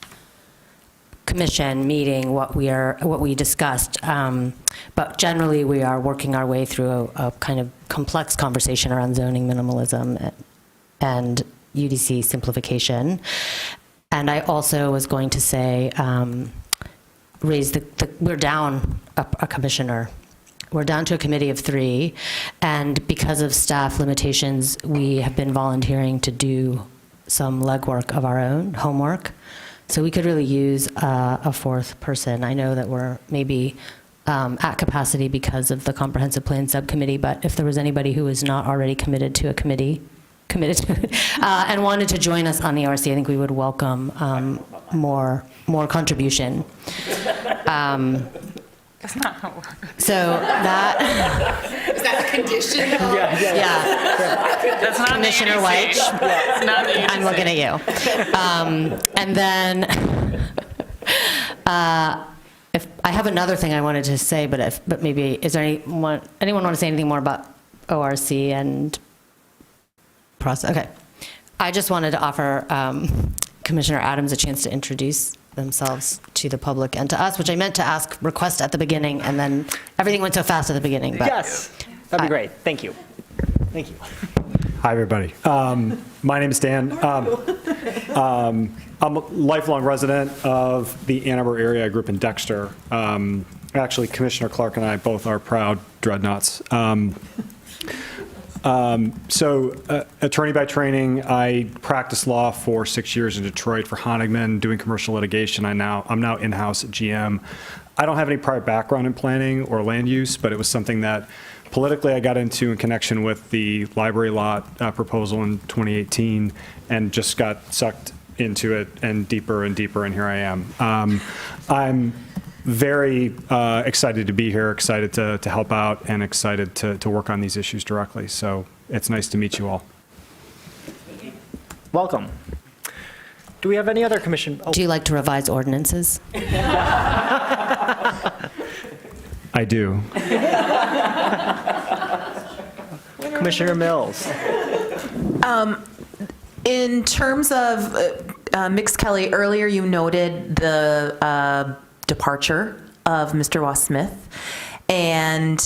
commission meeting what we discussed. But generally, we are working our way through a kind of complex conversation around zoning minimalism and UDC simplification. And I also was going to say, we're down a commissioner. We're down to a committee of 3, and because of staff limitations, we have been volunteering to do some legwork of our own, homework. So we could really use a 4th person. I know that we're maybe at capacity because of the comprehensive plan subcommittee, but if there was anybody who was not already committed to a committee, and wanted to join us on the ORC, I think we would welcome more contribution. That's not how it works. So that that a condition? Yeah, That's not Commissioner the White. It's not the I'm looking at you. And then, if I have another thing I wanted to say, but maybe, is there anyone want to say anything more about ORC and process? Okay. I just wanted to offer Commissioner Adams a chance to introduce themselves to the public and to us, which I meant to request at the beginning, and then everything went so fast at the beginning. But Yes, that'd be great. Thank you. Thank you. Hi, everybody. My name is Dan. I'm a lifelong resident of the Ann Arbor area. I grew up in Dexter. Actually, Commissioner Clark and I both are proud dreadnoughts. Attorney by training, I practiced law for 6 years in Detroit for Honigman, doing commercial litigation. I'm now in-house at GM. I don't have any prior background in planning or land use, but it was something that politically I got into in connection with the library lot proposal in 2018 and just got sucked into it and deeper, and here I am. I'm very excited to be here, excited to help out, and excited to work on these issues directly. So it's nice to meet you all. Welcome. Do we have any other commission? Oh, do you like to revise ordinances? I do. Commissioner Mills. In terms of Mix Kelly, earlier you noted the departure of Mr. Ross Smith. And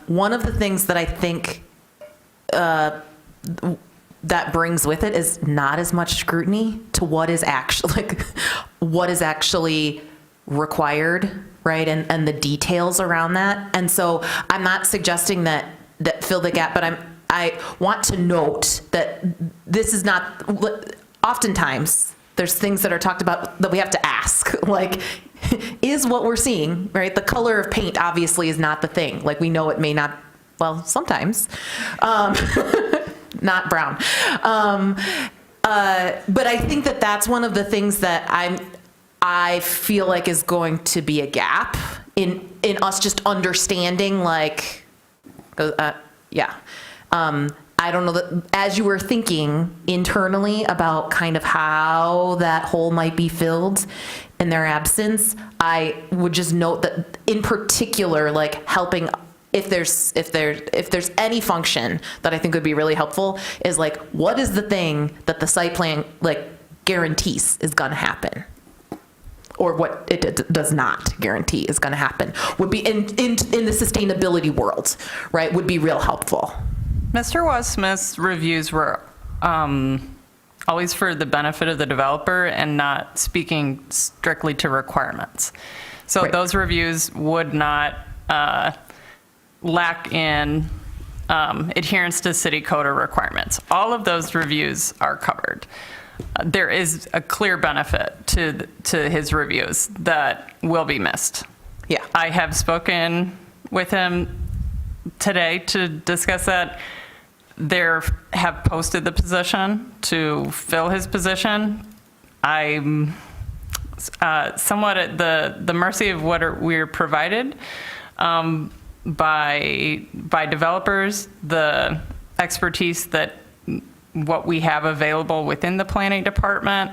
one of the things that I think that brings with it is not as much scrutiny to what is actually required, right? And the details around that. And so I'm not suggesting that fill the gap, but I want to note that this is not, oftentimes there's things that are talked about that we have to ask, like, is what we're seeing, right? The color of paint obviously is not the thing. Like, we know it may not, well, sometimes, not brown. But I think that that's one of the things that I feel like is going to be a gap in us just understanding, like, I don't know that as you were thinking internally about kind of how that hole might be filled in their absence, I would just note that in particular, like helping, if there's any function that I think would be really helpful is like, what is the thing that the site plan like guarantees is going to happen? Or what it does not guarantee is going to happen would be in the sustainability world, right? Would be real helpful. Mr. West-Smith's reviews were always for the benefit of the developer and not speaking strictly to requirements. So Right. those reviews would not lack in adherence to city code or requirements. All of those reviews are covered. There is a clear benefit to his reviews that will be missed. Yeah. I have spoken with him today to discuss that. They have posted the position to fill his position. I'm somewhat at the mercy of what we're provided by developers, the expertise that what we have available within the planning department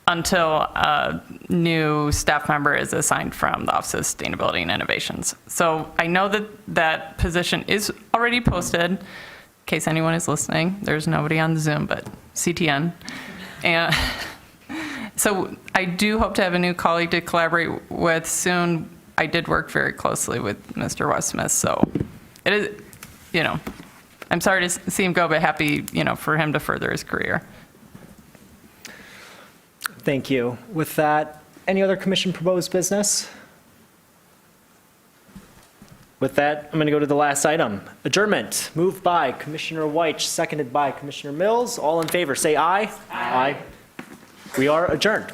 until a new staff member is assigned from the Office of Sustainability and Innovations. So I know that position is already posted. In case anyone is listening, there's nobody on Zoom but CTN. And so I do hope to have a new colleague to collaborate with soon. I did work very closely with Mr. West-Smith, so it is, I'm sorry to see him go, but happy, for him to further his career. Thank you. With that, any other commission proposed business? With that, I'm going to go to the last item. Adjournment, moved by Commissioner White, seconded by Commissioner Mills. All in favor, say aye. Aye. We are adjourned.